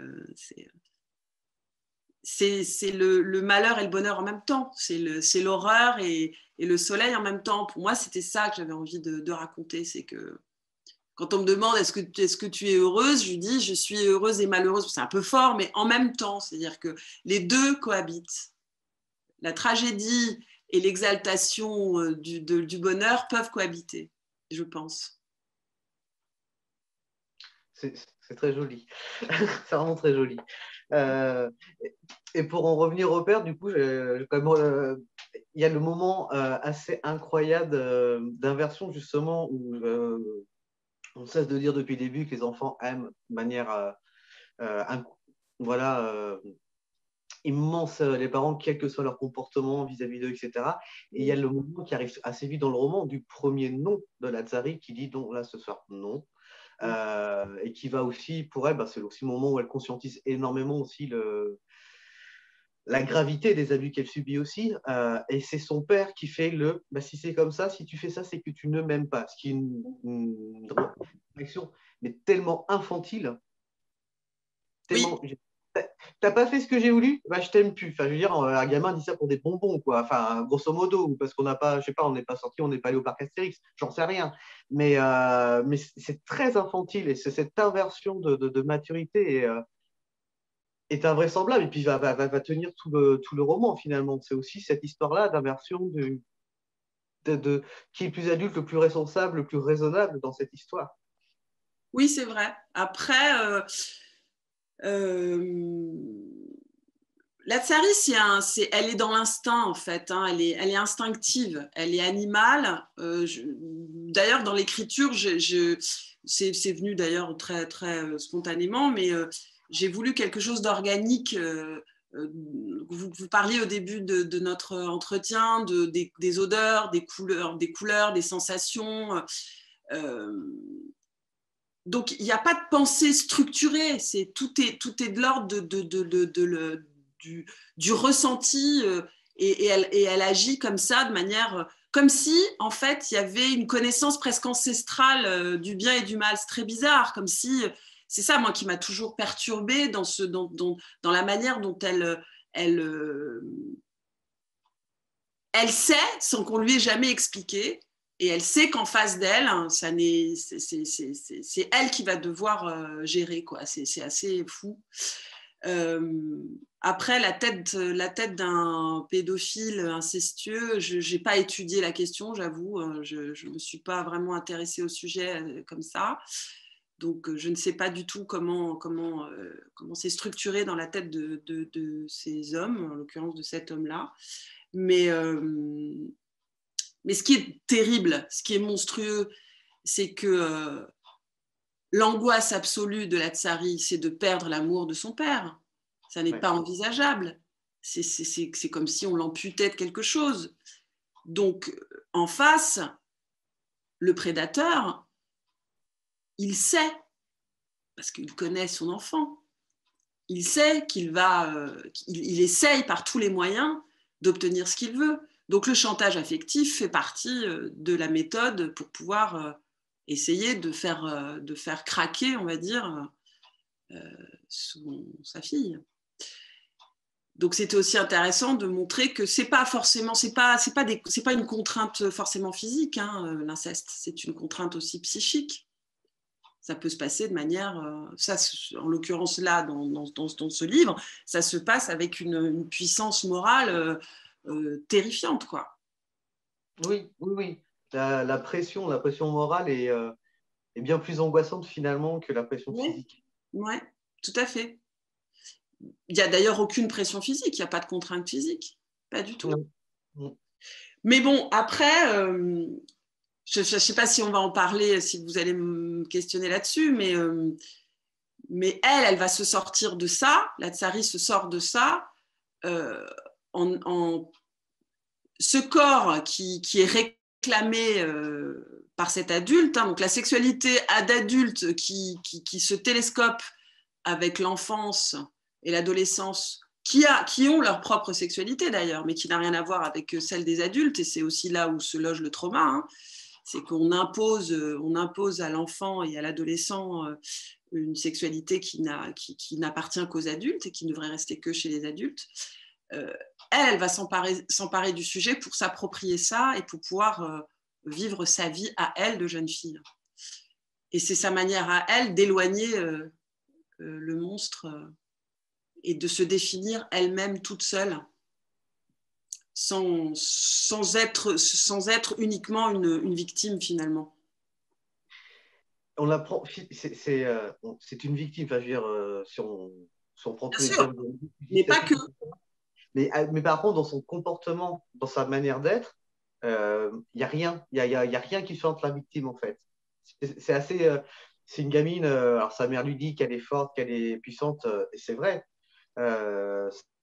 Speaker 2: le malheur et le bonheur en même temps. C'est l'horreur et le soleil en même temps. Pour moi, c'était ça que j'avais envie de raconter. C'est que quand on me demande est-ce que tu es heureuse, je dis je suis heureuse et malheureuse. C'est un peu fort, mais en même temps. C'est-à-dire que les deux cohabitent. La tragédie et l'exaltation du bonheur peuvent cohabiter, je pense.
Speaker 3: C'est très joli. C'est vraiment très joli. Et pour en revenir au père, du coup, il y a le moment assez incroyable d'inversion, justement, où on cesse de dire depuis le début que les enfants aiment de manière voilà, immense les parents, quel que soit leur comportement vis-à-vis d'eux, etc. Et il y a le moment qui arrive assez vite dans le roman du premier non de la Tsari qui dit donc là ce soir non. Et qui va aussi, pour elle, c'est aussi le moment où elle conscientise énormément aussi la gravité des abus qu'elle subit aussi. Et c'est son père qui fait si c'est comme ça, si tu fais ça, c'est que tu ne m'aimes pas. Ce qui est une réaction, mais tellement infantile. Tellement,
Speaker 2: oui.
Speaker 3: T'as pas fait ce que j'ai voulu, je t'aime plus. Enfin, je veux dire, un gamin dit ça pour des bonbons, quoi. Enfin, grosso modo, parce qu'on n'a pas, je sais pas, on n'est pas sorti, on n'est pas allé au parc Astérix, j'en sais rien. Mais c'est très infantile et c'est cette inversion de maturité est invraisemblable et puis va tenir tout le roman finalement. C'est aussi cette histoire-là d'inversion qui est le plus adulte, le plus responsable, le plus raisonnable dans cette histoire.
Speaker 2: Oui, c'est vrai. Après, la Tsari, elle est dans l'instinct en fait. Hein. Elle est instinctive, elle est animale. D'ailleurs, dans l'écriture, c'est venu d'ailleurs très, très spontanément, mais j'ai voulu quelque chose d'organique. Vous parliez au début de notre entretien des odeurs, des couleurs, des sensations. Donc, il n'y a pas de pensée structurée, tout est de l'ordre du ressenti et elle agit comme ça, de manière comme si, en fait, il y avait une connaissance presque ancestrale du bien et du mal. C'est très bizarre, comme si, c'est ça, moi, qui m'a toujours perturbée dans la manière dont elle sait, sans qu'on lui ait jamais expliqué, et elle sait qu'en face d'elle, c'est elle qui va devoir gérer, quoi. C'est assez fou. Après, la tête d'un pédophile incestueux, je n'ai pas étudié la question, j'avoue. Je ne me suis pas vraiment intéressée au sujet comme ça. Donc, je ne sais pas du tout comment c'est structuré dans la tête de ces hommes, en l'occurrence de cet homme-là. Mais ce qui est terrible, ce qui est monstrueux, c'est que l'angoisse absolue de la Tsari, c'est de perdre l'amour de son père. Ça n'est pas envisageable. C'est comme si on l'amputait de quelque chose. Donc, en face, le prédateur, il sait, parce qu'il connaît son enfant, il sait qu'il il essaye par tous les moyens d'obtenir ce qu'il veut. Donc le chantage affectif fait partie de la méthode pour pouvoir essayer de faire craquer, on va dire, sa fille. Donc c'était aussi intéressant de montrer que c'est pas une contrainte forcément physique, hein, l'inceste, c'est une contrainte aussi psychique. Ça peut se passer de manière, en l'occurrence là, dans ce livre, ça se passe avec une puissance morale terrifiante, quoi.
Speaker 3: Oui. La pression morale est bien plus angoissante finalement que la pression physique.
Speaker 2: Oui, tout à fait. Il n'y a d'ailleurs aucune pression physique, il n'y a pas de contrainte physique, pas du tout.
Speaker 3: Non.
Speaker 2: Mais bon, après, je ne sais pas si on va en parler, si vous allez me questionner là-dessus, mais elle va se sortir de ça, la Tsari se sort de ça, en ce corps qui est réclamé par cet adulte, hein, donc la sexualité d'adulte qui se télescope avec l'enfance et l'adolescence, qui ont leur propre sexualité d'ailleurs, mais qui n'a rien à voir avec celle des adultes, et c'est aussi là où se loge le trauma, hein. C'est qu'on impose à l'enfant et à l'adolescent une sexualité qui n'appartient qu'aux adultes et qui ne devrait rester que chez les adultes. Elle va s'emparer du sujet pour s'approprier ça et pour pouvoir vivre sa vie à elle de jeune fille. Et c'est sa manière à elle d'éloigner le monstre et de se définir elle-même toute seule, sans être uniquement une victime finalement.
Speaker 3: On l'apprend, c'est une victime, enfin, je veux dire, si on prend tous les
Speaker 2: termes
Speaker 3: de...
Speaker 2: Mais pas que.
Speaker 3: Mais par contre, dans son comportement, dans sa manière d'être, il n'y a rien. Il y a rien qui chante la victime, en fait. C'est assez... c'est une gamine, alors sa mère lui dit qu'elle est forte, qu'elle est puissante, et c'est vrai.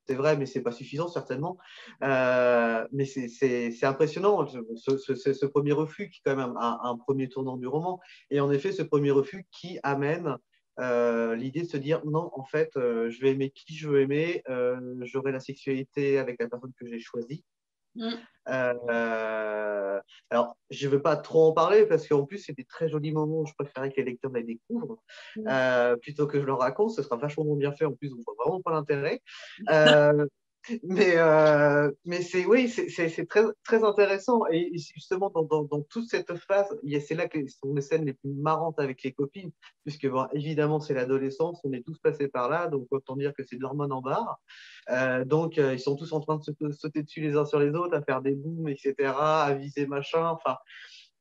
Speaker 3: C'est vrai, mais c'est pas suffisant, certainement. Mais c'est impressionnant, ce premier refus qui est quand même un premier tournant du roman. Et en effet, ce premier refus qui amène l'idée de se dire non, en fait, je vais aimer qui je veux aimer, j'aurai la sexualité avec la personne que j'ai choisie. Alors, je ne veux pas trop en parler parce qu'en plus, c'est des très jolis moments où je préférais que les lecteurs les découvrent plutôt que je leur raconte. Ce sera vachement bien fait. En plus, on ne voit vraiment pas l'intérêt. Mais c'est oui, c'est très, très intéressant. Et justement, dans toute cette phase, c'est là que sont les scènes les plus marrantes avec les copines, puisque bon, évidemment, c'est l'adolescence, on est tous passés par là, donc autant dire que c'est de l'hormone en barre. Donc, ils sont tous en train de se sauter dessus les uns sur les autres, à faire des booms, etc., à viser machin. Enfin,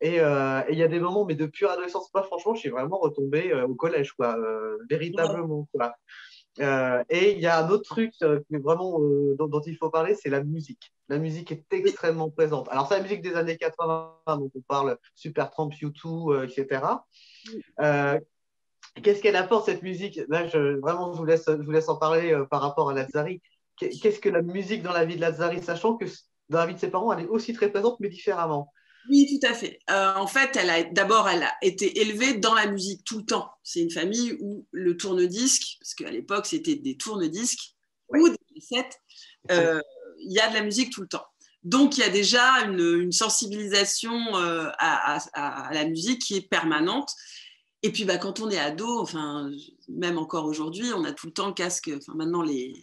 Speaker 3: et il y a des moments, mais de pure adolescence, pas franchement, je suis vraiment retombé au collège, quoi, véritablement, quoi. Et il y a un autre truc vraiment dont il faut parler, c'est la musique. La musique est extrêmement présente. Alors, c'est la musique des années 80, donc on parle Supertramp, U2, etc. Qu'est-ce qu'elle apporte, cette musique? Là, vraiment, je vous laisse en parler par rapport à Lazzari. Qu'est-ce que la musique dans la vie de Lazzari, sachant que dans la vie de ses parents, elle est aussi très présente, mais différemment.
Speaker 2: Oui, tout à fait. En fait, elle a été élevée dans la musique tout le temps. C'est une famille où le tourne-disque, parce qu'à l'époque, c'était des tourne-disques ou des cassettes, il y a de la musique tout le temps. Donc, il y a déjà une sensibilisation à la musique qui est permanente. Et puis, quand on est ado, enfin, même encore aujourd'hui, on a tout le temps le casque. Enfin, maintenant, les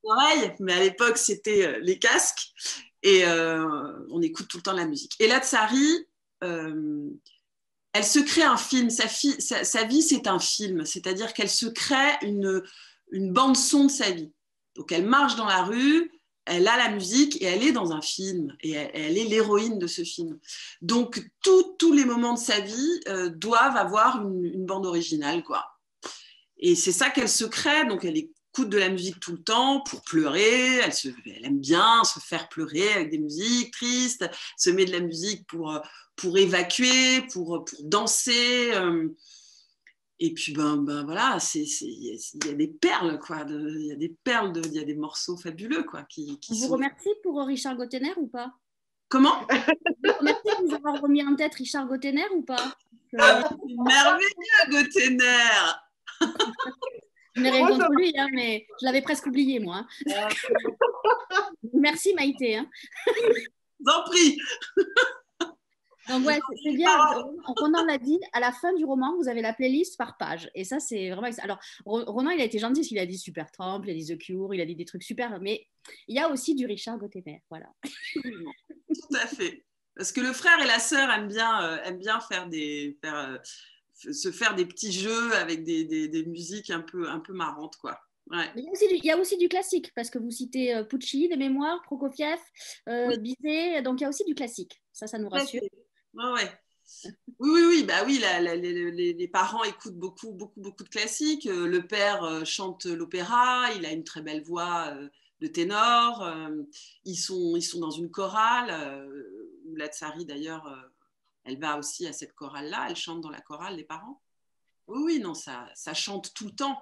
Speaker 2: oreilles, mais à l'époque, c'était les casques. Et on écoute tout le temps la musique. Et là, Tsari, elle se crée un film. Sa vie, c'est un film. C'est-à-dire qu'elle se crée une bande-son de sa vie. Donc, elle marche dans la rue, elle a la musique et elle est dans un film. Et elle est l'héroïne de ce film. Donc, tous les moments de sa vie doivent avoir une bande originale, quoi. Et c'est ça qu'elle se crée. Donc, elle écoute de la musique tout le temps pour pleurer. Elle aime bien se faire pleurer avec des musiques tristes. Se met de la musique pour évacuer, pour danser. Et puis, voilà, il y a des perles, quoi. Il y a des perles, il y a des morceaux fabuleux, quoi.
Speaker 1: On vous remercie pour Richard Gottener ou pas?
Speaker 2: Comment?
Speaker 1: Vous remercie de nous avoir remis en tête Richard Gottener ou pas?
Speaker 2: Ah, c'est merveilleux, Gottener!
Speaker 1: Je n'ai rien contre lui, hein, mais je l'avais presque oublié, moi. Merci, Maïté. Hein.
Speaker 2: J'en prie.
Speaker 1: Donc, ouais, c'est bien. Ronan l'a dit, à la fin du roman, vous avez la playlist par page. Et ça, c'est vraiment... Alors, Ronan, il a été gentil parce qu'il a dit Supertramp, il a dit The Cure, il a dit des trucs super, mais il y a aussi du Richard Gottener, voilà.
Speaker 2: Tout à fait. Parce que le frère et la sœur aiment bien se faire des petits jeux avec des musiques un peu marrantes, quoi. Ouais.
Speaker 1: Mais il y a aussi du classique, parce que vous citez Puccini, des mémoires, Prokofiev,
Speaker 2: Oui.
Speaker 1: Bizet, donc il y a aussi du classique. Ça nous rassure.
Speaker 2: Ouais. Oui, oui, oui, bah oui, les parents écoutent beaucoup, beaucoup, beaucoup de classiques. Le père chante l'opéra, il a une très belle voix de ténor. Ils sont dans une chorale, où la Tsari d'ailleurs, elle va aussi à cette chorale-là, elle chante dans la chorale, les parents. Oui, oui, non, ça chante tout le temps.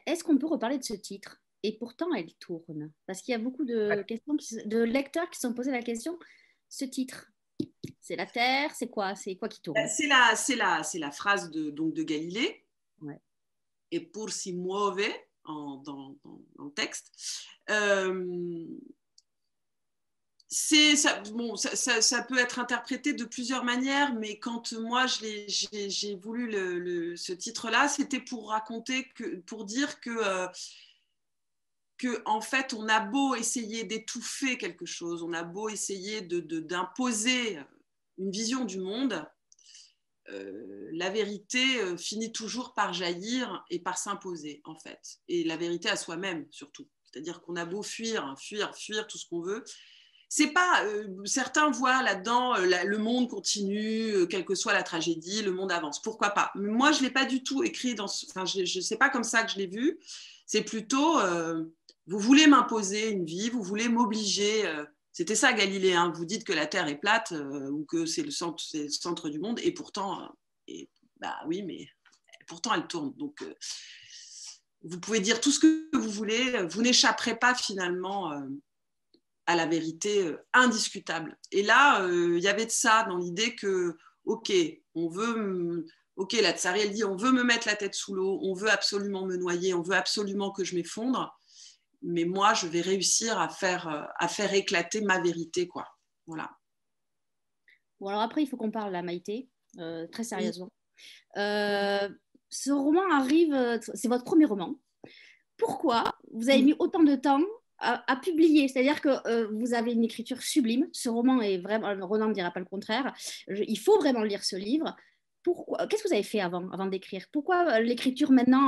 Speaker 1: Est-ce qu'on peut reparler de ce titre? Et pourtant, elle tourne. Parce qu'il y a beaucoup de questions, de lecteurs qui se sont posés la question, ce titre, c'est la Terre, c'est quoi? C'est quoi qui tourne?
Speaker 2: C'est la phrase donc de Galilée.
Speaker 1: Ouais.
Speaker 2: Et pour si muove dans le texte. Ça peut être interprété de plusieurs manières, mais quand moi j'ai voulu ce titre-là, c'était pour raconter, pour dire que en fait, on a beau essayer d'étouffer quelque chose, on a beau essayer d'imposer une vision du monde, la vérité finit toujours par jaillir et par s'imposer, en fait. Et la vérité à soi-même, surtout. C'est-à-dire qu'on a beau fuir tout ce qu'on veut. C'est pas, certains voient là-dedans le monde continue, quelle que soit la tragédie, le monde avance. Pourquoi pas? Moi, je l'ai pas du tout écrit enfin, je sais pas comme ça que je l'ai vu. C'est plutôt, vous voulez m'imposer une vie, vous voulez m'obliger. C'était ça Galilée, hein. Vous dites que la Terre est plate ou que c'est le centre du monde, et pourtant, bah oui, mais pourtant elle tourne. Donc, vous pouvez dire tout ce que vous voulez, vous n'échapperez pas finalement à la vérité indiscutable. Et là, il y avait de ça dans l'idée que, ok, la Tsari, elle dit, on veut me mettre la tête sous l'eau, on veut absolument me noyer, on veut absolument que je m'effondre, mais moi, je vais réussir à faire éclater ma vérité, quoi. Voilà.
Speaker 1: Bon, alors après, il faut qu'on parle à Maïté, très
Speaker 2: Oui.
Speaker 1: sérieusement. Ce roman arrive, c'est votre premier roman. Pourquoi vous avez mis autant de temps à publier? C'est-à-dire que vous avez une écriture sublime. Ce roman est vraiment, Ronan ne dira pas le contraire. Il faut vraiment lire ce livre. Pourquoi? Qu'est-ce que vous avez fait avant d'écrire? Pourquoi l'écriture maintenant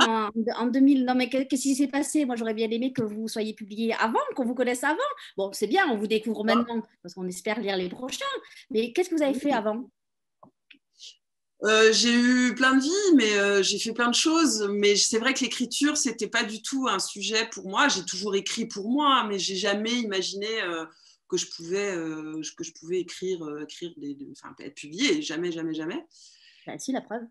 Speaker 1: en 2000? Non, mais qu'est-ce qui s'est passé? Moi, j'aurais bien aimé que vous soyez publié avant, qu'on vous connaisse avant. Bon, c'est bien, on vous découvre maintenant parce qu'on espère lire les prochains. Mais qu'est-ce que vous avez fait avant?
Speaker 2: J'ai eu plein de vies, mais j'ai fait plein de choses. Mais c'est vrai que l'écriture, c'était pas du tout un sujet pour moi. J'ai toujours écrit pour moi, mais j'ai jamais imaginé que je pouvais écrire enfin, être publié. Jamais, jamais, jamais.
Speaker 1: Bah, si, la preuve.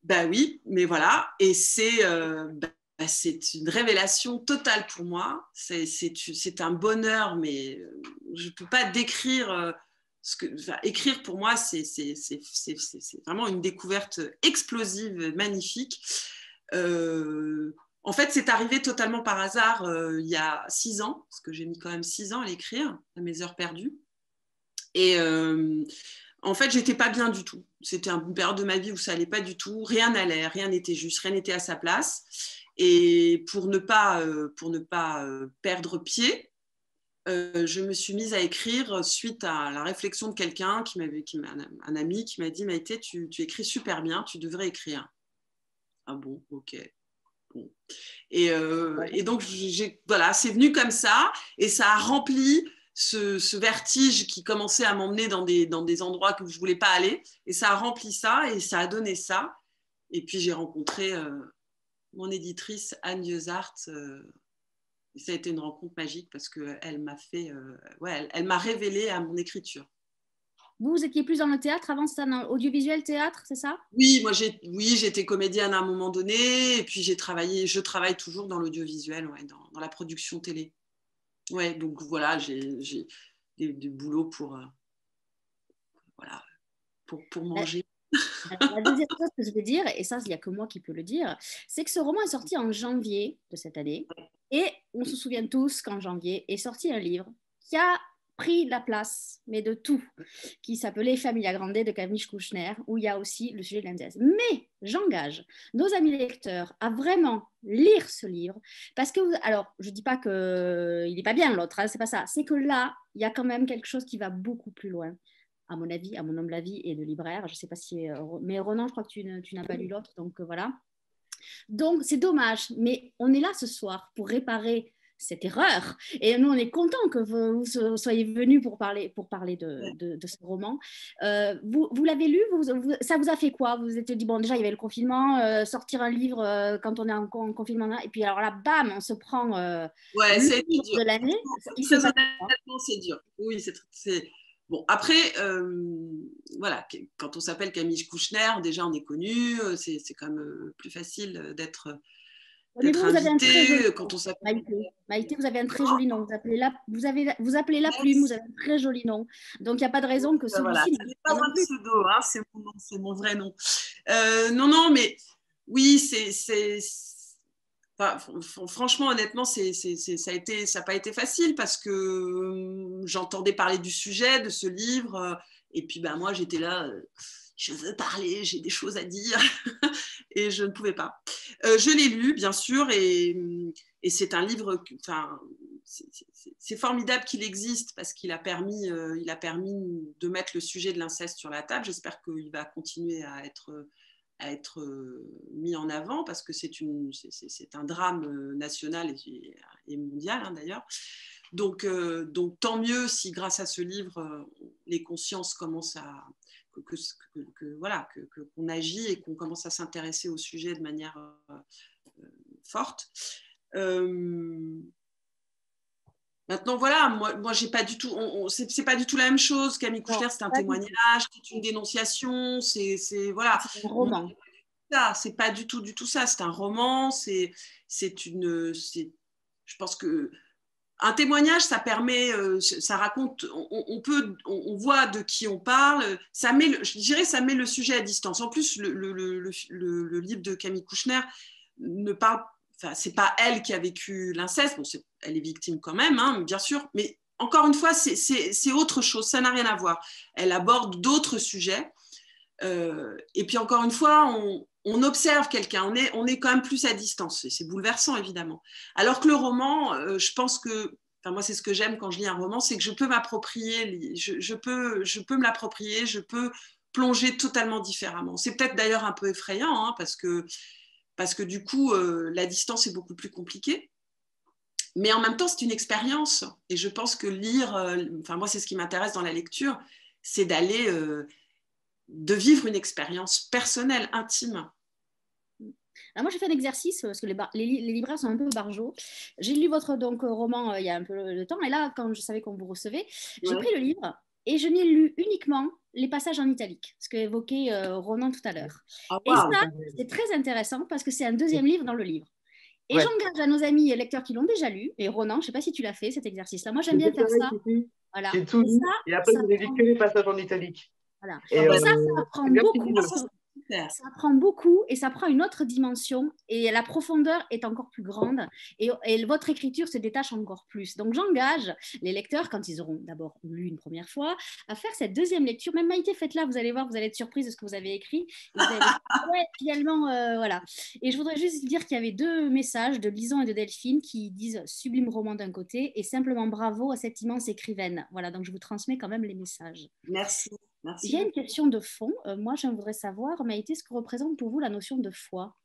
Speaker 2: Bah oui, mais voilà. Et c'est une révélation totale pour moi. C'est un bonheur, mais je peux pas décrire. Écrire pour moi, c'est vraiment une découverte explosive, magnifique. En fait, c'est arrivé totalement par hasard il y a 6 ans, parce que j'ai mis quand même 6 ans à l'écrire, à mes heures perdues. Et en fait, j'étais pas bien du tout. C'était une période de ma vie où ça allait pas du tout. Rien n'allait, rien n'était juste, rien n'était à sa place. Et pour ne pas perdre pied, je me suis mise à écrire suite à la réflexion de quelqu'un un ami qui m'a dit Maïté, tu écris super bien, tu devrais écrire. Ah bon, ok. Bon. Et donc, voilà, c'est venu comme ça et ça a rempli ce vertige qui commençait à m'emmener dans des endroits que je ne voulais pas aller. Et ça a rempli ça et ça a donné ça. Et puis, j'ai rencontré mon éditrice Anne Dieuzart. Ça a été une rencontre magique parce qu'elle m'a elle m'a révélé à mon écriture.
Speaker 1: Vous étiez plus dans le théâtre avant, c'était dans l'audiovisuel théâtre, c'est ça?
Speaker 2: Oui, j'étais comédienne à un moment donné, et puis je travaille toujours dans l'audiovisuel, ouais, dans la production télé. Ouais, donc voilà, j'ai des boulots voilà, pour manger.
Speaker 1: La deuxième chose que je veux dire, et ça, il n'y a que moi qui peux le dire, c'est que ce roman est sorti en janvier de cette année, et on se souvient tous qu'en janvier est sorti un livre qui a pris la place, mais de tout, qui s'appelait Familia Grande de Camille Kouchner, où il y a aussi le sujet de l'inceste. Mais j'engage nos amis lecteurs à vraiment lire ce livre, parce que, alors, je ne dis pas qu'il n'est pas bien l'autre, hein, c'est pas ça, c'est que là, il y a quand même quelque chose qui va beaucoup plus loin à mon avis, à mon humble avis, et de libraire. Je ne sais pas si... mais Ronan, je crois que tu n'as pas lu l'autre, donc voilà. Donc, c'est dommage, mais on est là ce soir pour réparer cette erreur. Et nous, on est contents que vous soyez venus pour parler de ce roman. Vous l'avez lu, ça vous a fait quoi? Vous vous êtes dit, bon, déjà, il y avait le confinement, sortir un livre quand on est en confinement, et puis alors là, bam, on se prend
Speaker 2: Ouais,
Speaker 1: le
Speaker 2: c'est
Speaker 1: livre
Speaker 2: dur.
Speaker 1: de l'année.
Speaker 2: Très honnêtement, c'est dur. Oui, c'est... Bon, après, voilà, quand on s'appelle Camille Kouchner, déjà on est connu, c'est quand même plus facile d'être
Speaker 1: Mais vous avez un très joli
Speaker 2: invité.
Speaker 1: nom,
Speaker 2: Quand on s'appelle...
Speaker 1: Maïté, vous avez un très joli nom. Vous appelez La Plume, vous avez un très joli nom. Donc, il n'y a pas de raison que
Speaker 2: Voilà,
Speaker 1: celui-ci
Speaker 2: ce n'est
Speaker 1: ne
Speaker 2: pas
Speaker 1: non
Speaker 2: un
Speaker 1: plus.
Speaker 2: pseudo, hein, c'est mon vrai nom. Non, mais oui, enfin, franchement, honnêtement, ça n'a pas été facile parce que j'entendais parler du sujet de ce livre et puis ben, moi, j'étais là, je veux parler, j'ai des choses à dire et je ne pouvais pas. Je l'ai lu, bien sûr, et c'est un livre, enfin, c'est formidable qu'il existe parce qu'il a permis de mettre le sujet de l'inceste sur la table. J'espère qu'il va continuer à être mis en avant parce que c'est un drame national et mondial hein, d'ailleurs. Donc tant mieux si grâce à ce livre, les consciences commencent à voilà, qu'on agit et qu'on commence à s'intéresser au sujet de manière forte. Maintenant, voilà, moi j'ai pas du tout, c'est pas du tout la même chose. Camille Kouchner, c'est un témoignage, c'est une dénonciation, voilà.
Speaker 1: C'est un roman.
Speaker 2: C'est pas du tout ça. C'est un roman, je pense que un témoignage, ça permet, ça raconte, on voit de qui on parle, je dirais, ça met le sujet à distance. En plus, le livre de Camille Kouchner ne parle, enfin, c'est pas elle qui a vécu l'inceste, bon, elle est victime quand même, hein, bien sûr, mais encore une fois, c'est autre chose, ça n'a rien à voir. Elle aborde d'autres sujets, et puis encore une fois, on observe quelqu'un, on est quand même plus à distance, c'est bouleversant évidemment. Alors que le roman, je pense que, enfin moi c'est ce que j'aime quand je lis un roman, c'est que je peux m'approprier, je peux me l'approprier, je peux plonger totalement différemment. C'est peut-être d'ailleurs un peu effrayant, hein, parce que du coup, la distance est beaucoup plus compliquée. Mais en même temps, c'est une expérience. Et je pense que lire, enfin moi c'est ce qui m'intéresse dans la lecture, c'est de vivre une expérience personnelle, intime.
Speaker 1: Alors moi, j'ai fait un exercice parce que les libraires sont un peu barjots. J'ai lu votre roman il y a un peu de temps et là, quand je savais qu'on vous recevait, j'ai pris le livre et je n'ai lu uniquement les passages en italique, ce qu'évoquait Ronan tout à l'heure.
Speaker 2: Ah,
Speaker 1: et
Speaker 2: wow.
Speaker 1: ça, c'est très intéressant parce que c'est un deuxième livre dans le livre. Et j'engage à nos amis lecteurs qui l'ont déjà lu, et Ronan, je ne sais pas si tu l'as fait, cet exercice-là. Moi, j'aime bien faire ça. Voilà.
Speaker 3: J'ai tout lu, et après, je n'ai lu que les passages en italique.
Speaker 1: Voilà. Et ça apprend beaucoup. Ça apprend beaucoup et ça prend une autre dimension et la profondeur est encore plus grande et votre écriture se détache encore plus. Donc j'engage les lecteurs, quand ils auront d'abord lu une première fois, à faire cette deuxième lecture. Même Maïté, faites-la, vous allez voir, vous allez être surprise de ce que vous avez écrit. Et vous allez dire, ouais, finalement, voilà. Et je voudrais juste dire qu'il y avait deux messages de Lison et de Delphine qui disent sublime roman d'un côté et simplement bravo à cette immense écrivaine. Voilà, donc je vous transmets quand même les messages.
Speaker 2: Merci. Merci.
Speaker 1: Il y a une question de fond. Moi, je voudrais savoir, Maïté, ce que représente pour vous la notion de foi?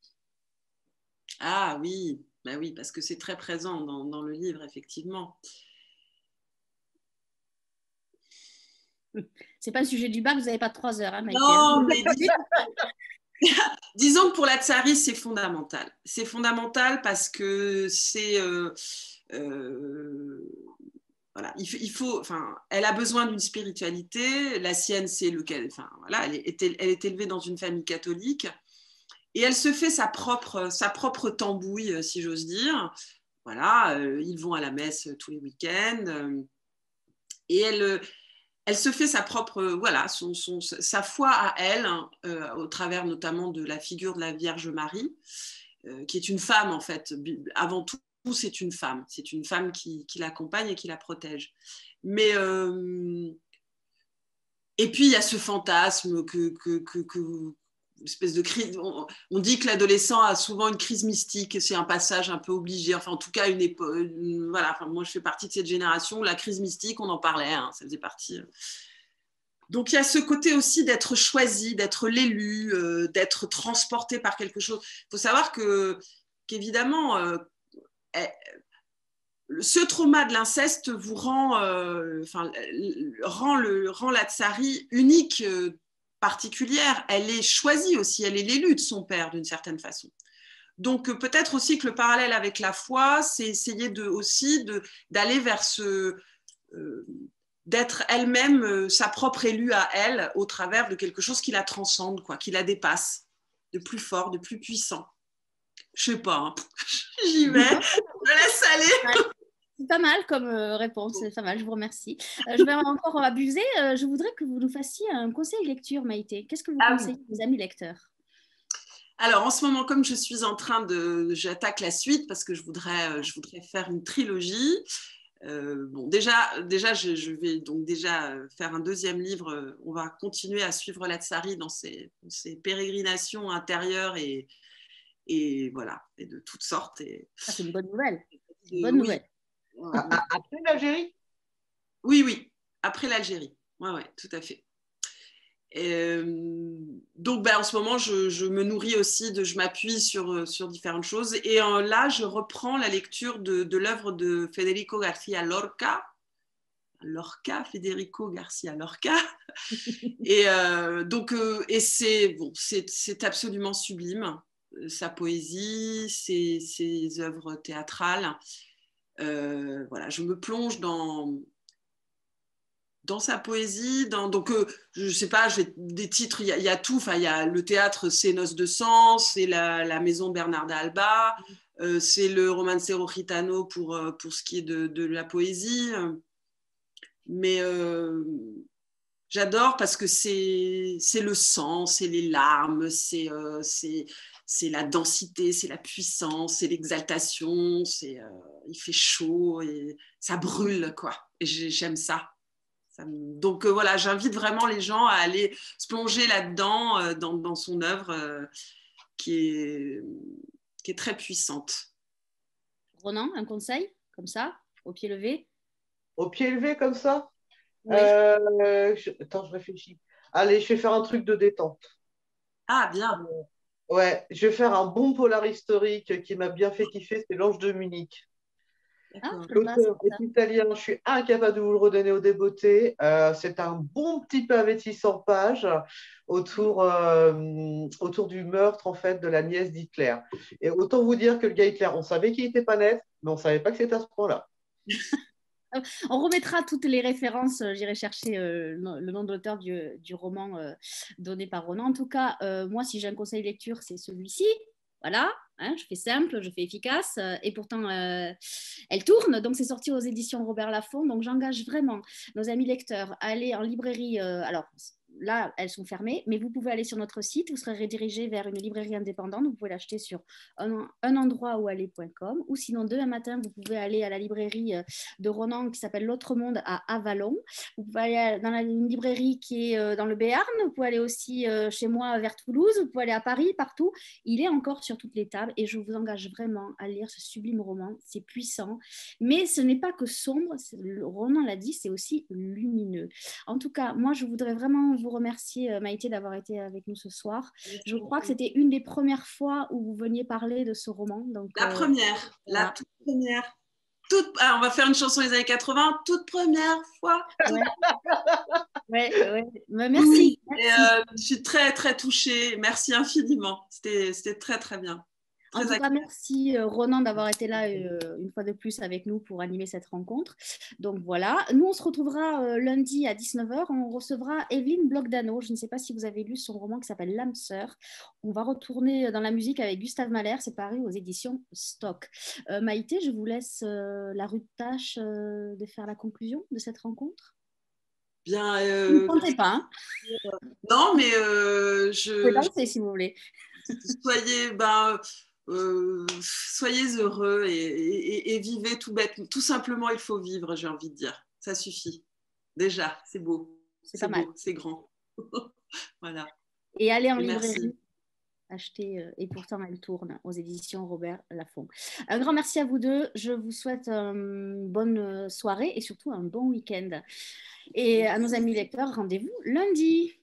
Speaker 2: Ah oui, bah oui, parce que c'est très présent dans le livre, effectivement.
Speaker 1: C'est pas le sujet du bac, vous n'avez pas 3 heures, hein, Maïté.
Speaker 2: Non, mais disons que pour la tsarise, c'est fondamental. C'est fondamental parce que c'est... voilà, enfin, elle a besoin d'une spiritualité. La sienne, c'est enfin, voilà, elle est élevée dans une famille catholique et elle se fait sa propre tambouille, si j'ose dire. Voilà, ils vont à la messe tous les week-ends et elle se fait sa propre, voilà, sa foi à elle, hein, au travers notamment de la figure de la Vierge Marie, qui est une femme en fait, avant tout. C'est une femme qui l'accompagne et qui la protège. Mais et puis il y a ce fantasme espèce de crise. On dit que l'adolescent a souvent une crise mystique, c'est un passage un peu obligé. Enfin, en tout cas, voilà. Enfin, moi, je fais partie de cette génération où la crise mystique, on en parlait, hein, ça faisait partie. Donc il y a ce côté aussi d'être choisi, d'être l'élu, d'être transporté par quelque chose. Il faut savoir qu'évidemment, ce trauma de l'inceste vous rend la Tsari unique, particulière. Elle est choisie aussi, elle est l'élue de son père d'une certaine façon. Donc peut-être aussi que le parallèle avec la foi, c'est essayer d'aller vers d'être elle-même sa propre élue à elle au travers de quelque chose qui la transcende, quoi, qui la dépasse, de plus fort, de plus puissant. Je sais pas, hein. J'y vais, je laisse aller.
Speaker 1: C'est pas mal comme réponse, c'est pas mal, je vous remercie. Je vais encore abuser, je voudrais que vous nous fassiez un conseil lecture, Maïté. Qu'est-ce que vous conseillez aux amis lecteurs?
Speaker 2: Alors, en ce moment, comme je suis en train j'attaque la suite parce que je voudrais faire une trilogie. Bon, déjà, je vais donc déjà faire un deuxième livre. On va continuer à suivre la Tsari dans ses pérégrinations intérieures et voilà, et de toutes sortes.
Speaker 1: Ça, c'est une bonne nouvelle. Bonne nouvelle.
Speaker 3: Après l'Algérie?
Speaker 2: Oui, après l'Algérie. Ouais, tout à fait. Donc en ce moment je me nourris aussi je m'appuie sur différentes choses et là je reprends la lecture de l'œuvre de Federico García Lorca, Federico García Lorca et c'est absolument sublime, sa poésie, ses œuvres théâtrales, voilà, je me plonge dans sa poésie, je sais pas, des titres, il y a tout, enfin il y a le théâtre, c'est Noces de sang, c'est la maison Bernarda Alba, c'est le romancero gitano pour ce qui est de la poésie, mais j'adore parce que c'est le sang, c'est les larmes, c'est la densité, c'est la puissance, c'est l'exaltation, il fait chaud et ça brûle, quoi, et j'aime ça. Donc voilà, j'invite vraiment les gens à aller se plonger là-dedans, dans son œuvre qui est très puissante.
Speaker 1: Ronan, un conseil comme ça, au pied levé?
Speaker 3: Au pied levé comme ça?
Speaker 1: Oui.
Speaker 3: Attends, je réfléchis. Allez, je vais faire un truc de détente.
Speaker 2: Ah, bien.
Speaker 3: Ouais, je vais faire un bon polar historique qui m'a bien fait kiffer, c'est L'Ange de Munich. L'auteur est italien, je suis incapable de vous le redonner au débeauté. C'est un bon petit pavé de 600 pages autour du meurtre en fait de la nièce d'Hitler. Et autant vous dire que le gars Hitler, on savait qu'il n'était pas net, mais on ne savait pas que c'était à ce point-là.
Speaker 1: On remettra toutes les références, j'irai chercher le nom de l'auteur du roman donné par Ronan. En tout cas, moi, si j'ai un conseil de lecture, c'est celui-ci. Voilà, hein, je fais simple, je fais efficace, et pourtant elle tourne, donc c'est sorti aux éditions Robert Laffont, donc j'engage vraiment nos amis lecteurs à aller en librairie, alors là elles sont fermées, mais vous pouvez aller sur notre site, vous serez redirigé vers une librairie indépendante, vous pouvez l'acheter sur un endroit où aller.com, ou sinon demain matin vous pouvez aller à la librairie de Ronan qui s'appelle L'Autre Monde à Avalon, vous pouvez aller dans une librairie qui est dans le Béarn, vous pouvez aller aussi chez moi vers Toulouse, vous pouvez aller à Paris, partout, il est encore sur toutes les tables et je vous engage vraiment à lire ce sublime roman, c'est puissant, mais ce n'est pas que sombre, Ronan l'a dit, c'est aussi lumineux. En tout cas, moi je voudrais vraiment vous remercier Maïté d'avoir été avec nous ce soir. Je crois que c'était une des premières fois où vous veniez parler de ce roman. Donc,
Speaker 2: la première, la toute première. On va faire une chanson des années 80, toute première fois.
Speaker 1: Ouais. Merci.
Speaker 2: Et, je suis très, très touchée. Merci infiniment. C'était très, très bien.
Speaker 1: En tout cas, merci Ronan d'avoir été là une fois de plus avec nous pour animer cette rencontre. Donc voilà, nous on se retrouvera lundi à 19h. On recevra Evelyne Bloch-Dano. Je ne sais pas si vous avez lu son roman qui s'appelle L'âme sœur. On va retourner dans la musique avec Gustave Mahler. C'est paru aux éditions Stock. Maïté, je vous laisse la rude tâche de faire la conclusion de cette rencontre.
Speaker 2: Bien.
Speaker 1: Ne comptez pas. Hein.
Speaker 2: Non, mais
Speaker 1: Vous pouvez danser si vous voulez.
Speaker 2: Soyez heureux et vivez tout bête. Tout simplement, il faut vivre, j'ai envie de dire. Ça suffit. Déjà, c'est beau.
Speaker 1: C'est pas mal.
Speaker 2: C'est grand. Voilà.
Speaker 1: Et allez en librairie. Acheter et pourtant elle tourne aux éditions Robert Laffont. Un grand merci à vous deux. Je vous souhaite une bonne soirée et surtout un bon week-end. Et à nos amis lecteurs, rendez-vous lundi.